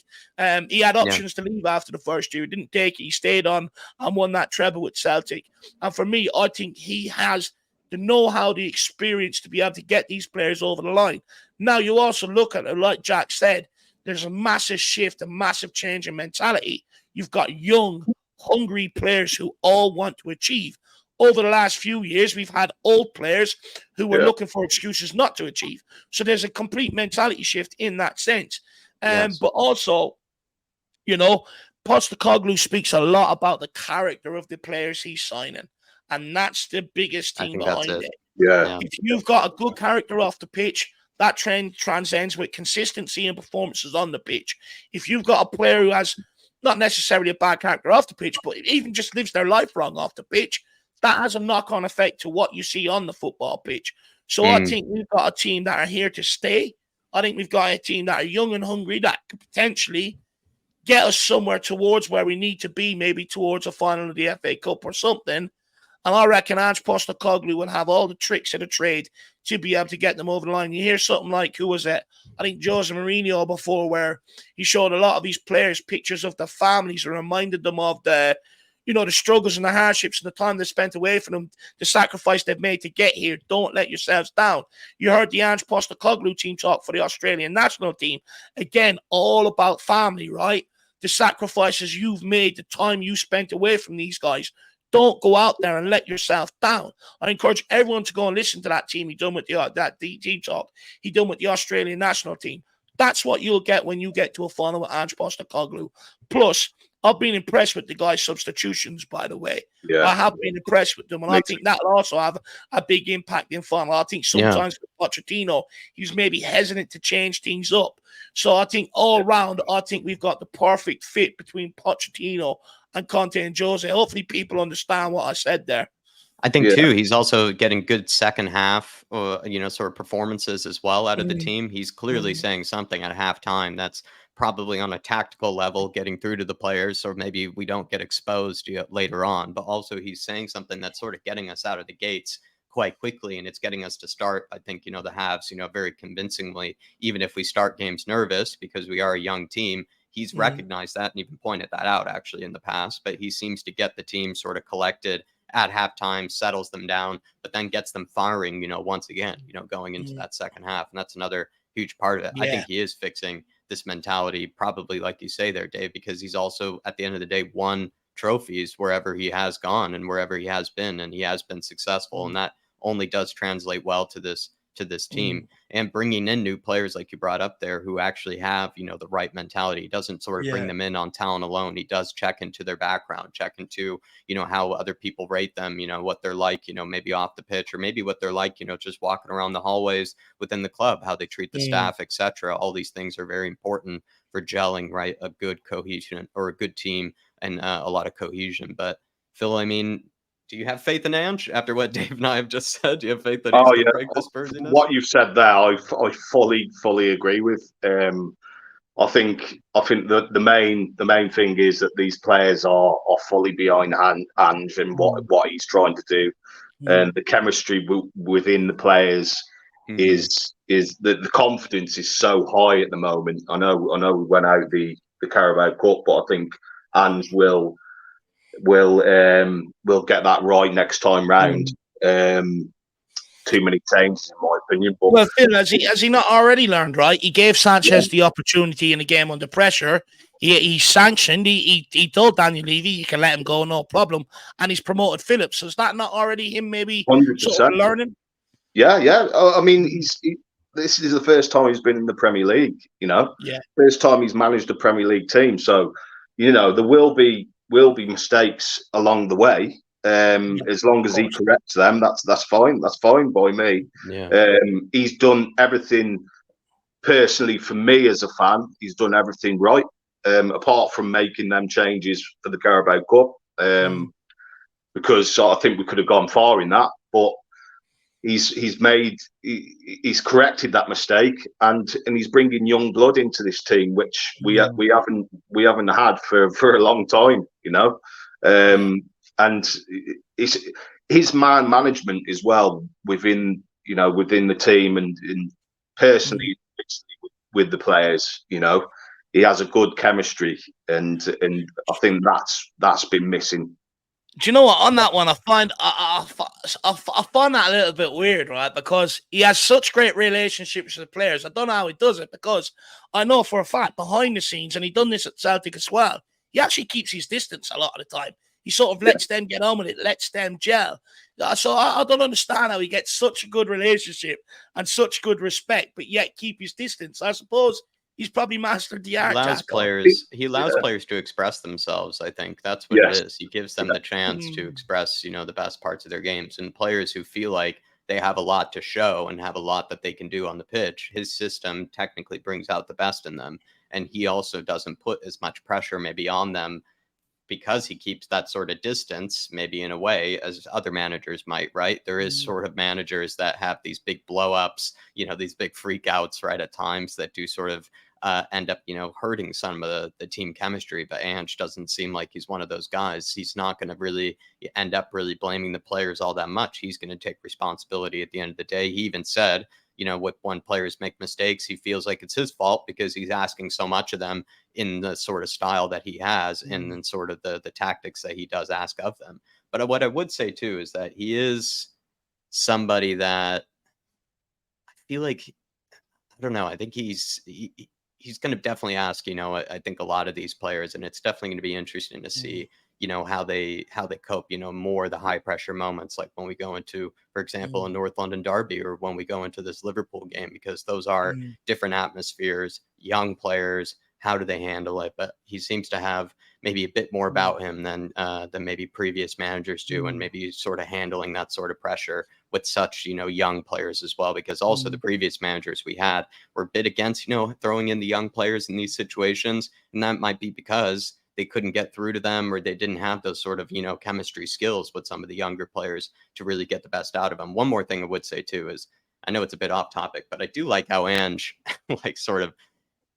Speaker 3: He had options to leave after the first year. He didn't take it. He stayed on and won that treble with Celtic. And for me, I think he has the know-how, the experience to be able to get these players over the line. Now, you also look at it, like Jack said, there's a massive shift, a massive change in mentality. You've got young, hungry players who all want to achieve. Over the last few years, we've had old players who were looking for excuses not to achieve. So there's a complete mentality shift in that sense. But also, Postecoglou speaks a lot about the character of the players he's signing. And that's the biggest thing behind it.
Speaker 2: Yeah.
Speaker 3: If you've got a good character off the pitch, that trend transcends with consistency and performances on the pitch. If you've got a player who has not necessarily a bad character off the pitch, but even just lives their life wrong off the pitch, that has a knock-on effect to what you see on the football pitch. So I think we've got a team that are here to stay. I think we've got a team that are young and hungry that could potentially get us somewhere towards where we need to be, maybe towards a final of the FA Cup or something. And I reckon Ange Postecoglou will have all the tricks of the trade to be able to get them over the line. You hear something like, who was it? I think Jose Mourinho before, where he showed a lot of these players pictures of the families and reminded them of the struggles and the hardships and the time they spent away from them, the sacrifice they've made to get here. Don't let yourselves down. You heard the Ange Postecoglou team talk for the Australian national team. Again, all about family, right? The sacrifices you've made, the time you spent away from these guys. Don't go out there and let yourself down. I encourage everyone to go and listen to that team he done with the team talk he done with the Australian national team. That's what you'll get when you get to a final with Ange Postecoglou. Plus, I've been impressed with the guy's substitutions, by the way.
Speaker 2: Yeah.
Speaker 3: I have been impressed with them, and I think that'll also have a big impact in final. I think sometimes with Pochettino, he's maybe hesitant to change things up. So I think all round, I think we've got the perfect fit between Pochettino and Conte and Jose. Hopefully people understand what I said there.
Speaker 1: I think too, he's also getting good second half, sort of performances as well out of the team. He's clearly saying something at halftime that's probably on a tactical level, getting through to the players, so maybe we don't get exposed later on. But also he's saying something that's sort of getting us out of the gates quite quickly, and it's getting us to start, I think, the halves, very convincingly, even if we start games nervous because we are a young team. He's recognized that and even pointed that out actually in the past, but he seems to get the team sort of collected at halftime, settles them down, but then gets them firing, once again, going into that second half. And that's another huge part of it. I think he is fixing this mentality, probably like you say there, Dave, because he's also at the end of the day won trophies wherever he has gone and wherever he has been, and he has been successful. And that only does translate well to this team, and bringing in new players like you brought up there who actually have, the right mentality. He doesn't sort of bring them in on talent alone. He does check into their background, check into, how other people rate them, what they're like, maybe off the pitch, or maybe what they're like, just walking around the hallways within the club, how they treat the staff, etc. All these things are very important for gelling, right? A good cohesion or a good team and a lot of cohesion. But Phil, I mean, do you have faith in Ange after what Dave and I have just said? Do you have faith that he's going to break this Spursiness?
Speaker 2: What you've said there, I fully agree with. I think that the main thing is that these players are fully behind Ange and what he's trying to do, and the chemistry within the players is the confidence is so high at the moment. I know we went out the Carabao Cup, but I think Ange will get that right next time round. Too many changes, in my opinion. But
Speaker 3: well, Phil, has he not already learned, right? He gave Sanchez the opportunity in a game under pressure. He sanctioned. He told Daniel Levy, you can let him go, no problem. And he's promoted Phillips. So is that not already him maybe
Speaker 2: 100%.
Speaker 3: sort of learning?
Speaker 2: Yeah. I mean, this is the first time he's been in the Premier League, First time he's managed a Premier League team. So, there will be mistakes along the way. As long as he corrects them, that's fine. That's fine by me. He's done everything personally for me as a fan. He's done everything right, apart from making them changes for the Carabao Cup, because I think we could have gone far in that. But he's corrected that mistake, and he's bringing young blood into this team, which we haven't had for a long time, and his man management as well within the team and personally with the players. He has a good chemistry, and I think that's been missing.
Speaker 3: Do you know what? On that one, I find that a little bit weird, right? Because he has such great relationships with the players. I don't know how he does it, because I know for a fact behind the scenes, and he done this at Celtic as well, he actually keeps his distance a lot of the time. He sort of lets them get on with it, lets them gel. So I don't understand how he gets such a good relationship and such good respect, but yet keep his distance. I suppose he's probably mastered the art.
Speaker 1: He allows players to express themselves. I think that's what it is. He gives them the chance to express, the best parts of their games. And players who feel like they have a lot to show and have a lot that they can do on the pitch, his system technically brings out the best in them. And he also doesn't put as much pressure maybe on them, because he keeps that sort of distance, maybe in a way, as other managers might, right? There is sort of managers that have these big blow-ups, these big freakouts, right, at times that do sort of end up, hurting some of the team chemistry. But Ange doesn't seem like he's one of those guys. He's not going to really end up really blaming the players all that much. He's going to take responsibility at the end of the day. He even said, when players make mistakes, he feels like it's his fault because he's asking so much of them in the sort of style that he has and in sort of the tactics that he does ask of them. But what I would say too is that he is somebody that I feel like, I don't know, I think he's going to definitely ask, I think a lot of these players, and it's definitely going to be interesting to see, how they cope, more the high pressure moments, like when we go into, for example, a North London derby, or when we go into this Liverpool game, because those are different atmospheres, young players how do they handle it? But he seems to have maybe a bit more about him than maybe previous managers do, and maybe sort of handling that sort of pressure with such, young players as well, because also the previous managers we had were a bit against, throwing in the young players in these situations. And that might be because they couldn't get through to them, or they didn't have those sort of, chemistry skills with some of the younger players to really get the best out of them. One more thing I would say too is, I know it's a bit off topic, but I do like how Ange, like, sort of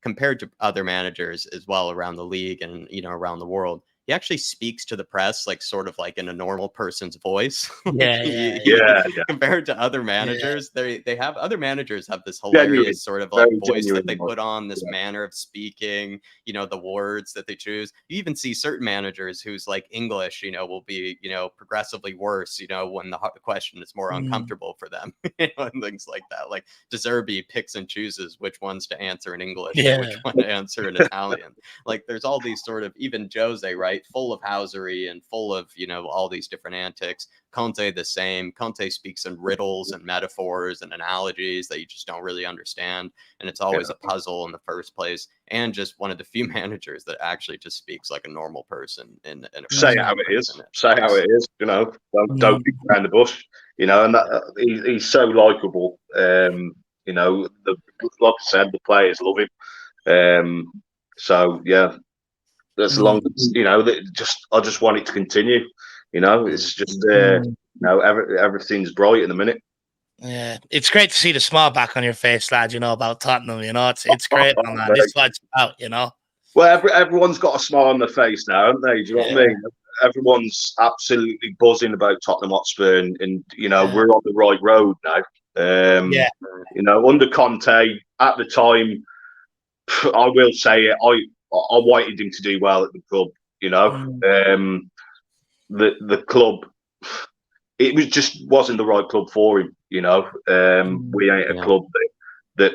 Speaker 1: compared to other managers as well around the league and, around the world, he actually speaks to the press like sort of like in a normal person's voice.
Speaker 2: Yeah.
Speaker 1: Compared to other managers, they have other managers have this hilarious sort of like voice that they put on, this manner of speaking, the words that they choose. You even see certain managers whose like English, will be, progressively worse, when the question is more uncomfortable for them, and things like that. Like De Zerbi picks and chooses which ones to answer in English and which one to answer in Italian. Like there's all these sort of, even Jose, right? Full of housery and full of, all these different antics. Conte the same. Conte speaks in riddles and metaphors and analogies that you just don't really understand. And it's always a puzzle in the first place. And just one of the few managers that actually just speaks like a normal person.
Speaker 2: Say how it is. Say how it is. Don't beat around the bush. And that he's so likable. Like I said, the players love him. So yeah. As long as I just want it to continue. It's just everything's bright in a minute.
Speaker 3: Yeah, it's great to see the smile back on your face, lad. About Tottenham. It's great, man. This is what it's about.
Speaker 2: Well, everyone's got a smile on their face now, haven't they? Do you know what I mean? Everyone's absolutely buzzing about Tottenham Hotspur, and we're on the right road now. Under Conte at the time, I will say it. I wanted him to do well at the club, the club, it wasn't the right club for him, we ain't a club that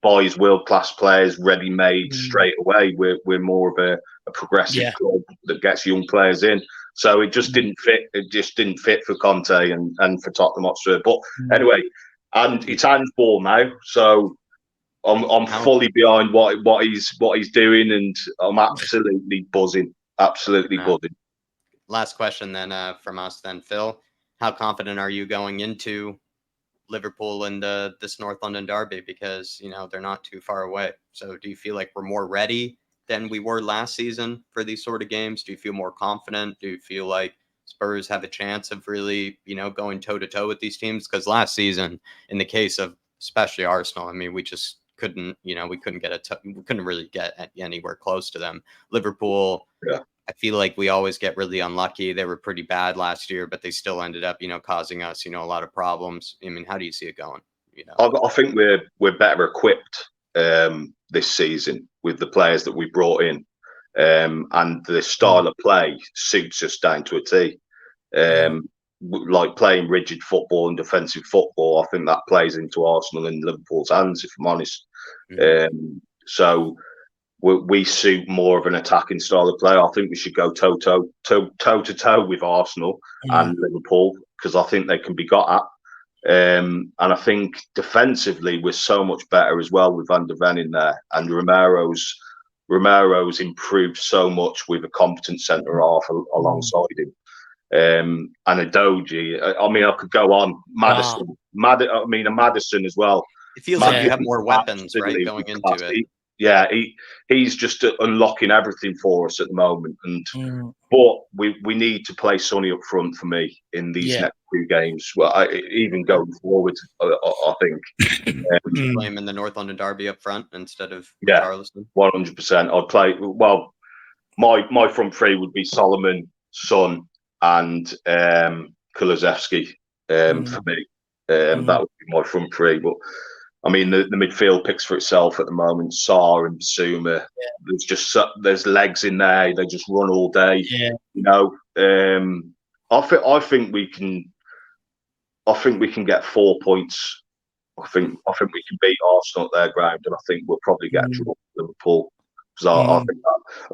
Speaker 2: buys world-class players ready-made straight away. We're more of a progressive club that gets young players in. So it just didn't fit. It just didn't fit for Conte and for Tottenham Hotspur. But anyway, and it's Ange's ball now, so I'm fully behind what he's doing, and I'm absolutely buzzing. Absolutely buzzing.
Speaker 1: Last question then from us then, Phil. How confident are you going into Liverpool and this North London derby? Because, they're not too far away. So do you feel like we're more ready than we were last season for these sort of games? Do you feel more confident? Do you feel like Spurs have a chance of really, going toe-to-toe with these teams? Because last season, in the case of especially Arsenal, we just couldn't, we couldn't really get anywhere close to them. Liverpool, I feel like we always get really unlucky. They were pretty bad last year, but they still ended up, causing us, a lot of problems. How do you see it going?
Speaker 2: I think we're better equipped this season with the players that we brought in, and the style of play suits us down to a T. Like playing rigid football and defensive football, I think that plays into Arsenal and Liverpool's hands, if I'm honest. So we suit more of an attacking style of play. I think we should go toe to toe with Arsenal and Liverpool, because I think they can be got at. And I think defensively we're so much better as well with Van der Ven in there, and Romero's improved so much with a competent centre half alongside him. And a Doji. I could go on. Madison. Madison as well.
Speaker 1: It feels like you have more weapons, right, going into it.
Speaker 2: He's just unlocking everything for us at the moment. And but we need to play Sonny up front for me in these next few games. Well, even going forward, I think.
Speaker 1: Would you play him in the North London derby up front instead of Charleston?
Speaker 2: 100%. I'd play. Well, my front three would be Solomon, Son, and Kulusevski for me. That would be my front three. But the midfield picks for itself at the moment. Sarr and Basuma. There's legs in there. They just run all day. I think we can get 4 points. I think we can beat Arsenal at their ground, and I think we'll probably get a draw with Liverpool. Because I think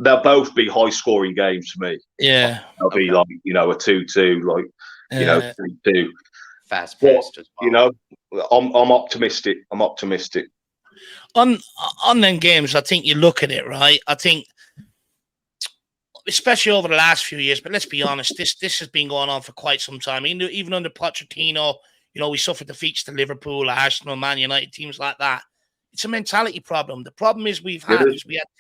Speaker 2: they'll both be high-scoring games for me.
Speaker 3: Yeah,
Speaker 2: they'll be like a 2-2, 3-2,
Speaker 1: fast-paced as well.
Speaker 2: I'm optimistic.
Speaker 3: on them games, I think you look at it, right? I think, especially over the last few years, but let's be honest, this has been going on for quite some time. Even under Pochettino, we suffered defeats to Liverpool, Arsenal, Man United, teams like that. It's a mentality problem. The problem is we had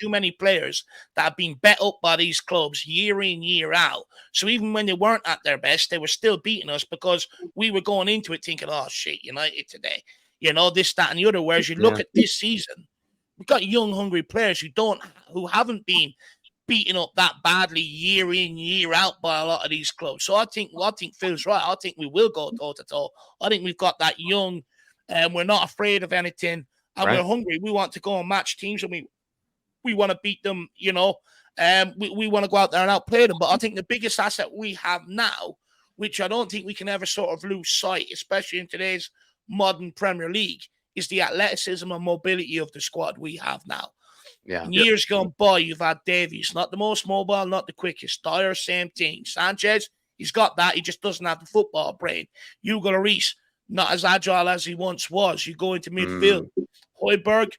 Speaker 3: too many players that have been bet up by these clubs year in, year out. So even when they weren't at their best, they were still beating us because we were going into it thinking, oh, shit, United today. This, that, and the other. Whereas you look at this season, we've got young, hungry players who haven't been beaten up that badly year in, year out by a lot of these clubs. So I think Phil's right. I think we will go toe to toe. I think we've got that young, and we're not afraid of anything, and we're hungry. We want to go and match teams, and we want to beat them. We want to go out there and outplay them. But I think the biggest asset we have now, which I don't think we can ever sort of lose sight, especially in today's modern Premier League, is the athleticism and mobility of the squad we have now.
Speaker 1: Yeah.
Speaker 3: In years gone by, you've had Davies, not the most mobile, not the quickest. Dyer, same thing. Sanchez, he's got that. He just doesn't have the football brain. Hugo Lloris, not as agile as he once was. You go into midfield. Højbjerg,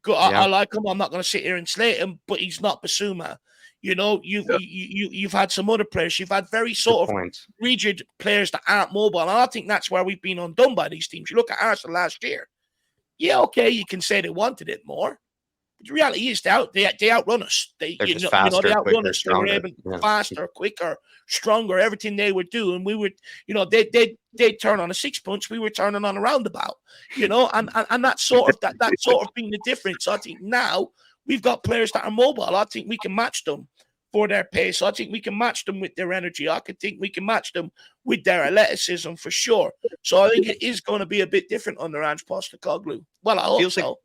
Speaker 3: I like him. I'm not going to sit here and slate him, but he's not Basuma. You've had some other players. You've had very sort of rigid players that aren't mobile. And I think that's where we've been undone by these teams. You look at Arsenal last year. Yeah, okay, you can say they wanted it more. The reality is they outrun us. They
Speaker 1: faster,
Speaker 3: they outrun
Speaker 1: quicker,
Speaker 3: us.
Speaker 1: stronger.
Speaker 3: They were able faster, quicker, stronger. Everything they would do, and we would, they turn on a 6-punch. We were turning on a roundabout. And that sort of being the difference. I think now we've got players that are mobile. I think we can match them for their pace. I think we can match them with their energy. I think we can match them with their athleticism for sure. So I think it is going to be a bit different under Ange Postecoglou. Well, I hope so.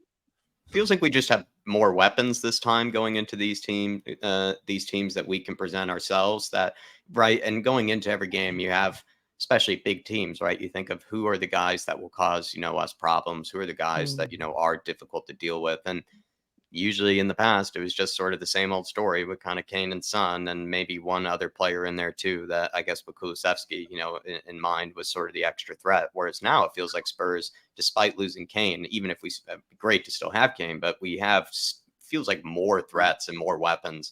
Speaker 1: Feels like we just have more weapons this time going into these teams that we can present ourselves. And going into every game, you have, especially big teams, right? You think of who are the guys that will cause, us problems, who are the guys that, are difficult to deal with. And usually in the past, it was just sort of the same old story with kind of Kane and Son and maybe one other player in there too that I guess with Kulusevski, in mind was sort of the extra threat. Whereas now it feels like Spurs, despite losing Kane, even if great to still have Kane, but we have feels like more threats and more weapons,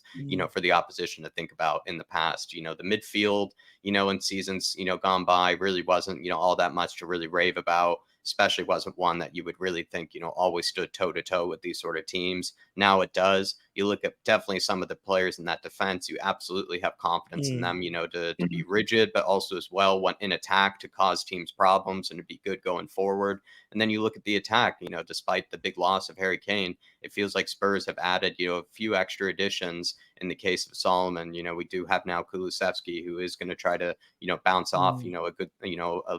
Speaker 1: for the opposition to think about in the past. The midfield, in seasons, gone by really wasn't, all that much to really rave about. Especially wasn't one that you would really think, always stood toe to toe with these sort of teams. Now it does. You look at definitely some of the players in that defense, you absolutely have confidence in them, to be rigid, but also as well when in attack to cause teams problems and to be good going forward. And then you look at the attack, despite the big loss of Harry Kane, it feels like Spurs have added, a few extra additions. In the case of Solomon, we do have now Kulusevski, who is going to try to, bounce off, a good,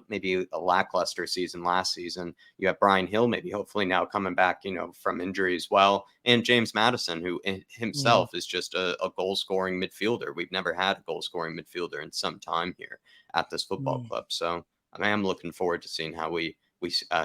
Speaker 1: maybe a lackluster season last season. You have Brian Hill, maybe hopefully now coming back, from injury as well. And James Maddison, who himself is just a goal scoring midfielder. We've never had a goal scoring midfielder in some time here at this football club. So I am looking forward to seeing how we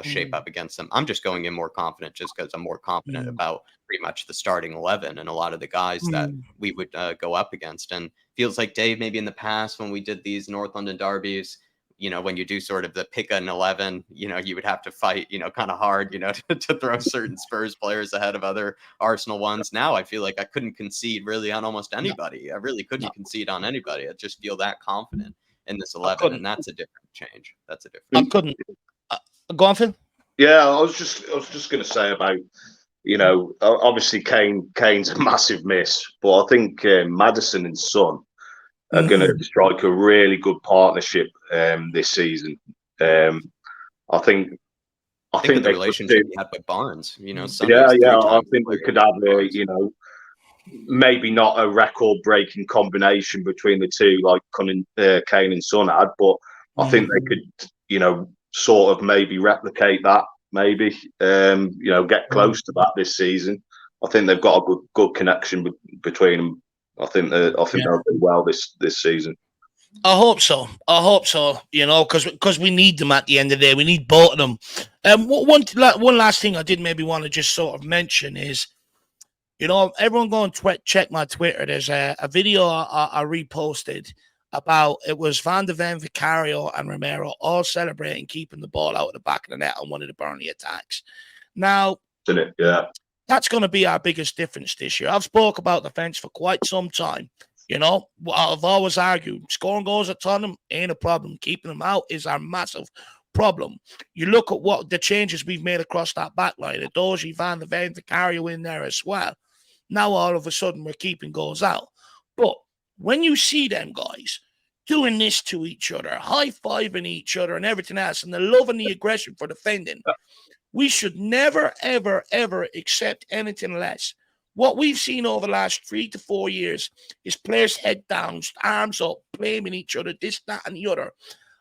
Speaker 1: shape up against them. I'm just going in more confident just because I'm more confident about pretty much the starting 11 and a lot of the guys that we would go up against. And feels like, Dave, maybe in the past when we did these North London derbies, when you do sort of the pick an 11, you would have to fight, kind of hard, to throw certain Spurs players ahead of other Arsenal ones. Now I feel like I couldn't concede really on almost anybody. I really couldn't concede on anybody. I just feel that confident in this 11, and that's a different change. That's a different.
Speaker 3: I couldn't. Go on, Phil.
Speaker 2: Yeah, I was just going to say about, obviously Kane's a massive miss, but I think Maddison and Son are going to strike a really good partnership this season. I think
Speaker 1: the relationship he had with Barnes,
Speaker 2: Son I think we could have maybe not a record-breaking combination between the two like Kane and Son had, but I think they could, sort of maybe replicate that, maybe get close to that this season. I think they've got a good connection between them. I think they'll do well this season.
Speaker 3: I hope so, because we need them at the end of the day. We need both of them. One last thing I did maybe want to just sort of mention is, everyone go and check my Twitter. There's a video I reposted about, it was Van de Ven, Vicario, and Romero all celebrating keeping the ball out of the back of the net on one of the Burnley attacks. Now,
Speaker 2: isn't it? Yeah.
Speaker 3: That's going to be our biggest difference this year. I've spoke about defence for quite some time. You know, I've always argued scoring goals at Tottenham ain't a problem. Keeping them out is our massive problem. You look at what the changes we've made across that back line. Adoji, Van de Ven, Vicario in there as well. Now all of a sudden we're keeping goals out. But when you see them guys doing this to each other, high-fiving each other and everything else, and the love and the aggression for defending, we should never, ever, ever accept anything less. What we've seen over the last 3 to 4 years is players head down, arms up, blaming each other, this, that, and the other.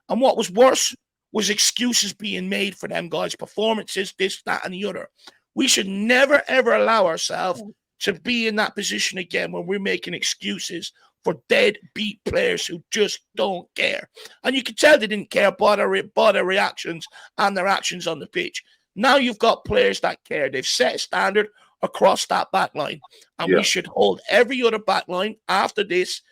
Speaker 3: And what was worse was excuses being made for them guys, performances, this, that, and the other. We should never, ever allow ourselves to be in that position again when we're making excuses for deadbeat players who just don't care. And you can tell they didn't care by their reactions and their actions on the pitch. Now you've got players that care. They've set a standard across that back line. And we should hold every other back line after this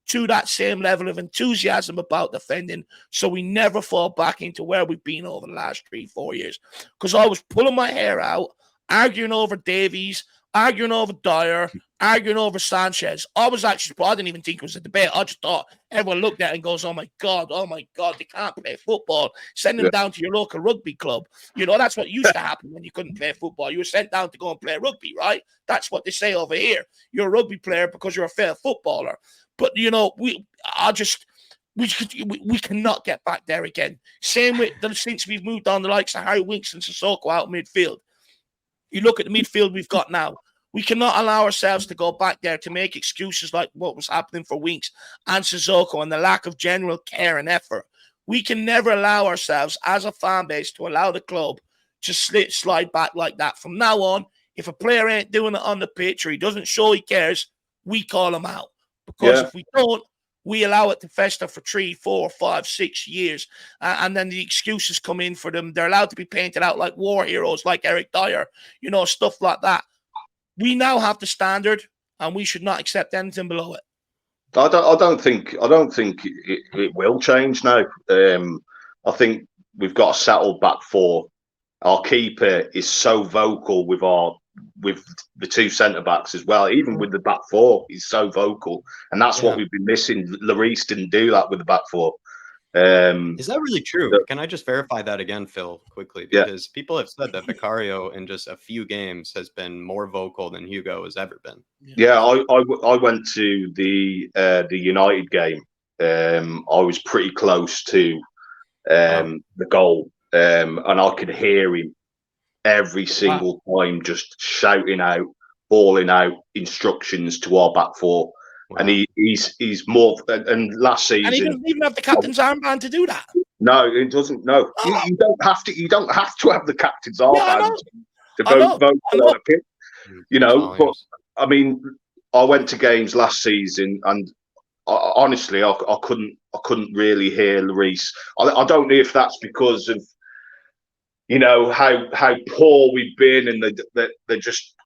Speaker 3: to that same level of enthusiasm about defending, so we never fall back into where we've been over the last 3-4 years. Because I was pulling my hair out, arguing over Davies, arguing over Dyer, arguing over Sanchez. I didn't even think it was a debate. I just thought everyone looked at it and goes, oh my God, they can't play football. Send them down to your local rugby club. You know, that's what used to happen when you couldn't play football. You were sent down to go and play rugby, right? That's what they say over here. You're a rugby player because you're a fair footballer. But, you know, we cannot get back there again. Same with since we've moved on the likes of Harry Winks and Sissoko out midfield. You look at the midfield we've got now. We cannot allow ourselves to go back there to make excuses like what was happening for Winks and Sissoko and the lack of general care and effort. We can never allow ourselves as a fan base to allow the club to slide back like that. From now on, if a player ain't doing it on the pitch or he doesn't show he cares, we call him out. Because if we don't, we allow it to fester for 3, 4, 5, 6 years. And then the excuses come in for them. They're allowed to be painted out like war heroes, like Eric Dyer, you know, stuff like that. We now have the standard, and we should not accept anything below it.
Speaker 2: I don't think it will change now. I think we've got a settled back four. Our keeper is so vocal with the two centre backs as well. Even with the back four, he's so vocal, and that's what we've been missing. Lloris didn't do that with the back four.
Speaker 1: Is that really true? Can I just verify that again, Phil, quickly? Because people have said that Vicario in just a few games has been more vocal than Hugo has ever been.
Speaker 2: Yeah, I went to the United game. I was pretty close to the goal, and I could hear him every single time just shouting out, bawling out instructions to our back four. Wow. And he's more. And last season,
Speaker 3: and he doesn't even have the captain's armband to do that.
Speaker 2: No, it doesn't. No, you don't have to. You don't have to have the captain's armband to vote on a pitch. You know, but I mean, I went to games last season, and honestly, I couldn't really hear Lloris. I don't know if that's because of, you know, how poor we've been, and they're just.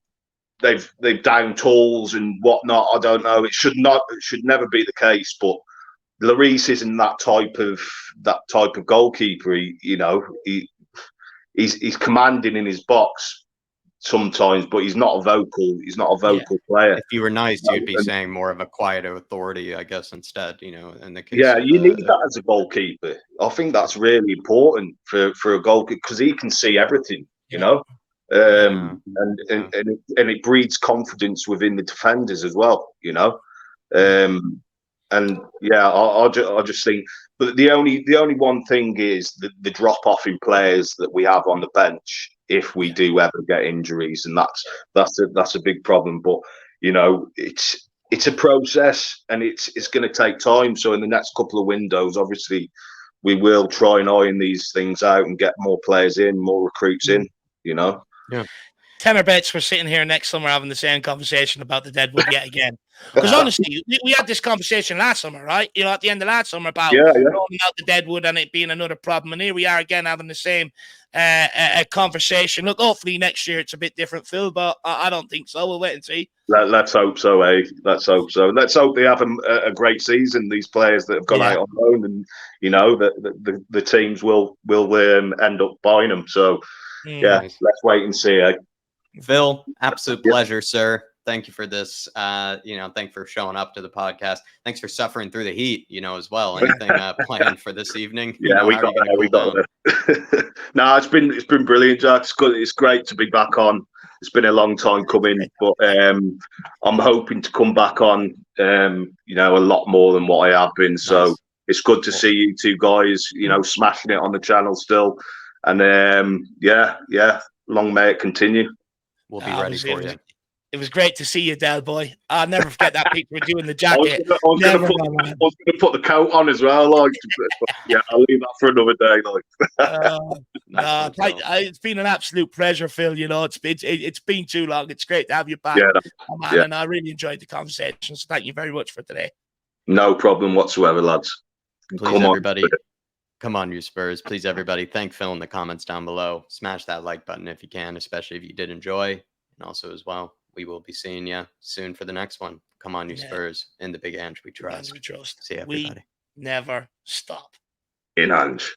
Speaker 2: They've down tools and whatnot. I don't know. It should never be the case. But Lloris isn't that type of goalkeeper. He's commanding in his box sometimes, but he's not a vocal. He's not a vocal player.
Speaker 1: If you were nice, you'd be saying more of a quiet authority, I guess, instead. You know, in the case.
Speaker 2: Yeah, you need that as a goalkeeper. I think that's really important for a goalkeeper because he can see everything. You know. And it breeds confidence within the defenders as well, you know. And yeah, I just think, but the only one thing is the drop off in players that we have on the bench if we do ever get injuries, and that's a big problem. But you know, it's a process, and it's going to take time. So in the next couple of windows, obviously, we will try and iron these things out and get more players in, more recruits in, you know.
Speaker 1: Yeah.
Speaker 3: Tenor bets we're sitting here next summer having the same conversation about the Deadwood yet again. Because honestly, we had this conversation last summer, right? You know, at the end of last summer about rolling out the Deadwood and it being another problem. And here we are again having the same conversation. Look, hopefully next year it's a bit different, Phil, but I don't think so. We'll wait and see.
Speaker 2: Let's hope so, eh? Let's hope so. Let's hope they have a great season, these players that have gone out on loan, and, you know, that the teams will end up buying them. So, let's wait and see, eh?
Speaker 1: Phil, absolute pleasure, sir. Thank you for this. Thank you for showing up to the podcast. Thanks for suffering through the heat, as well. Anything planned for this evening?
Speaker 2: Yeah, we got it. No, it's been brilliant, Jack. It's good. It's great to be back on. It's been a long time coming, but I'm hoping to come back on, a lot more than what I have been. So it's good to see you two guys, smashing it on the channel still. And long may it continue.
Speaker 1: We'll be ready for you.
Speaker 3: It was great to see you, Del boy. I'll never forget that picture with you in the jacket.
Speaker 2: I was going to put the coat on as well. I'll leave that for another day.
Speaker 3: It's been an absolute pleasure, Phil. It's been too long. It's great to have you back, and I really enjoyed the conversation. So thank you very much for today.
Speaker 2: No problem whatsoever, lads.
Speaker 1: Please, everybody. Come on, you Spurs. Please, everybody. Thank Phil in the comments down below. Smash that like button if you can, especially if you did enjoy. And also, as well, we will be seeing you soon for the next one. Come on, you Spurs. In the big Ange we trust. See everybody.
Speaker 3: We never stop.
Speaker 2: In Ange.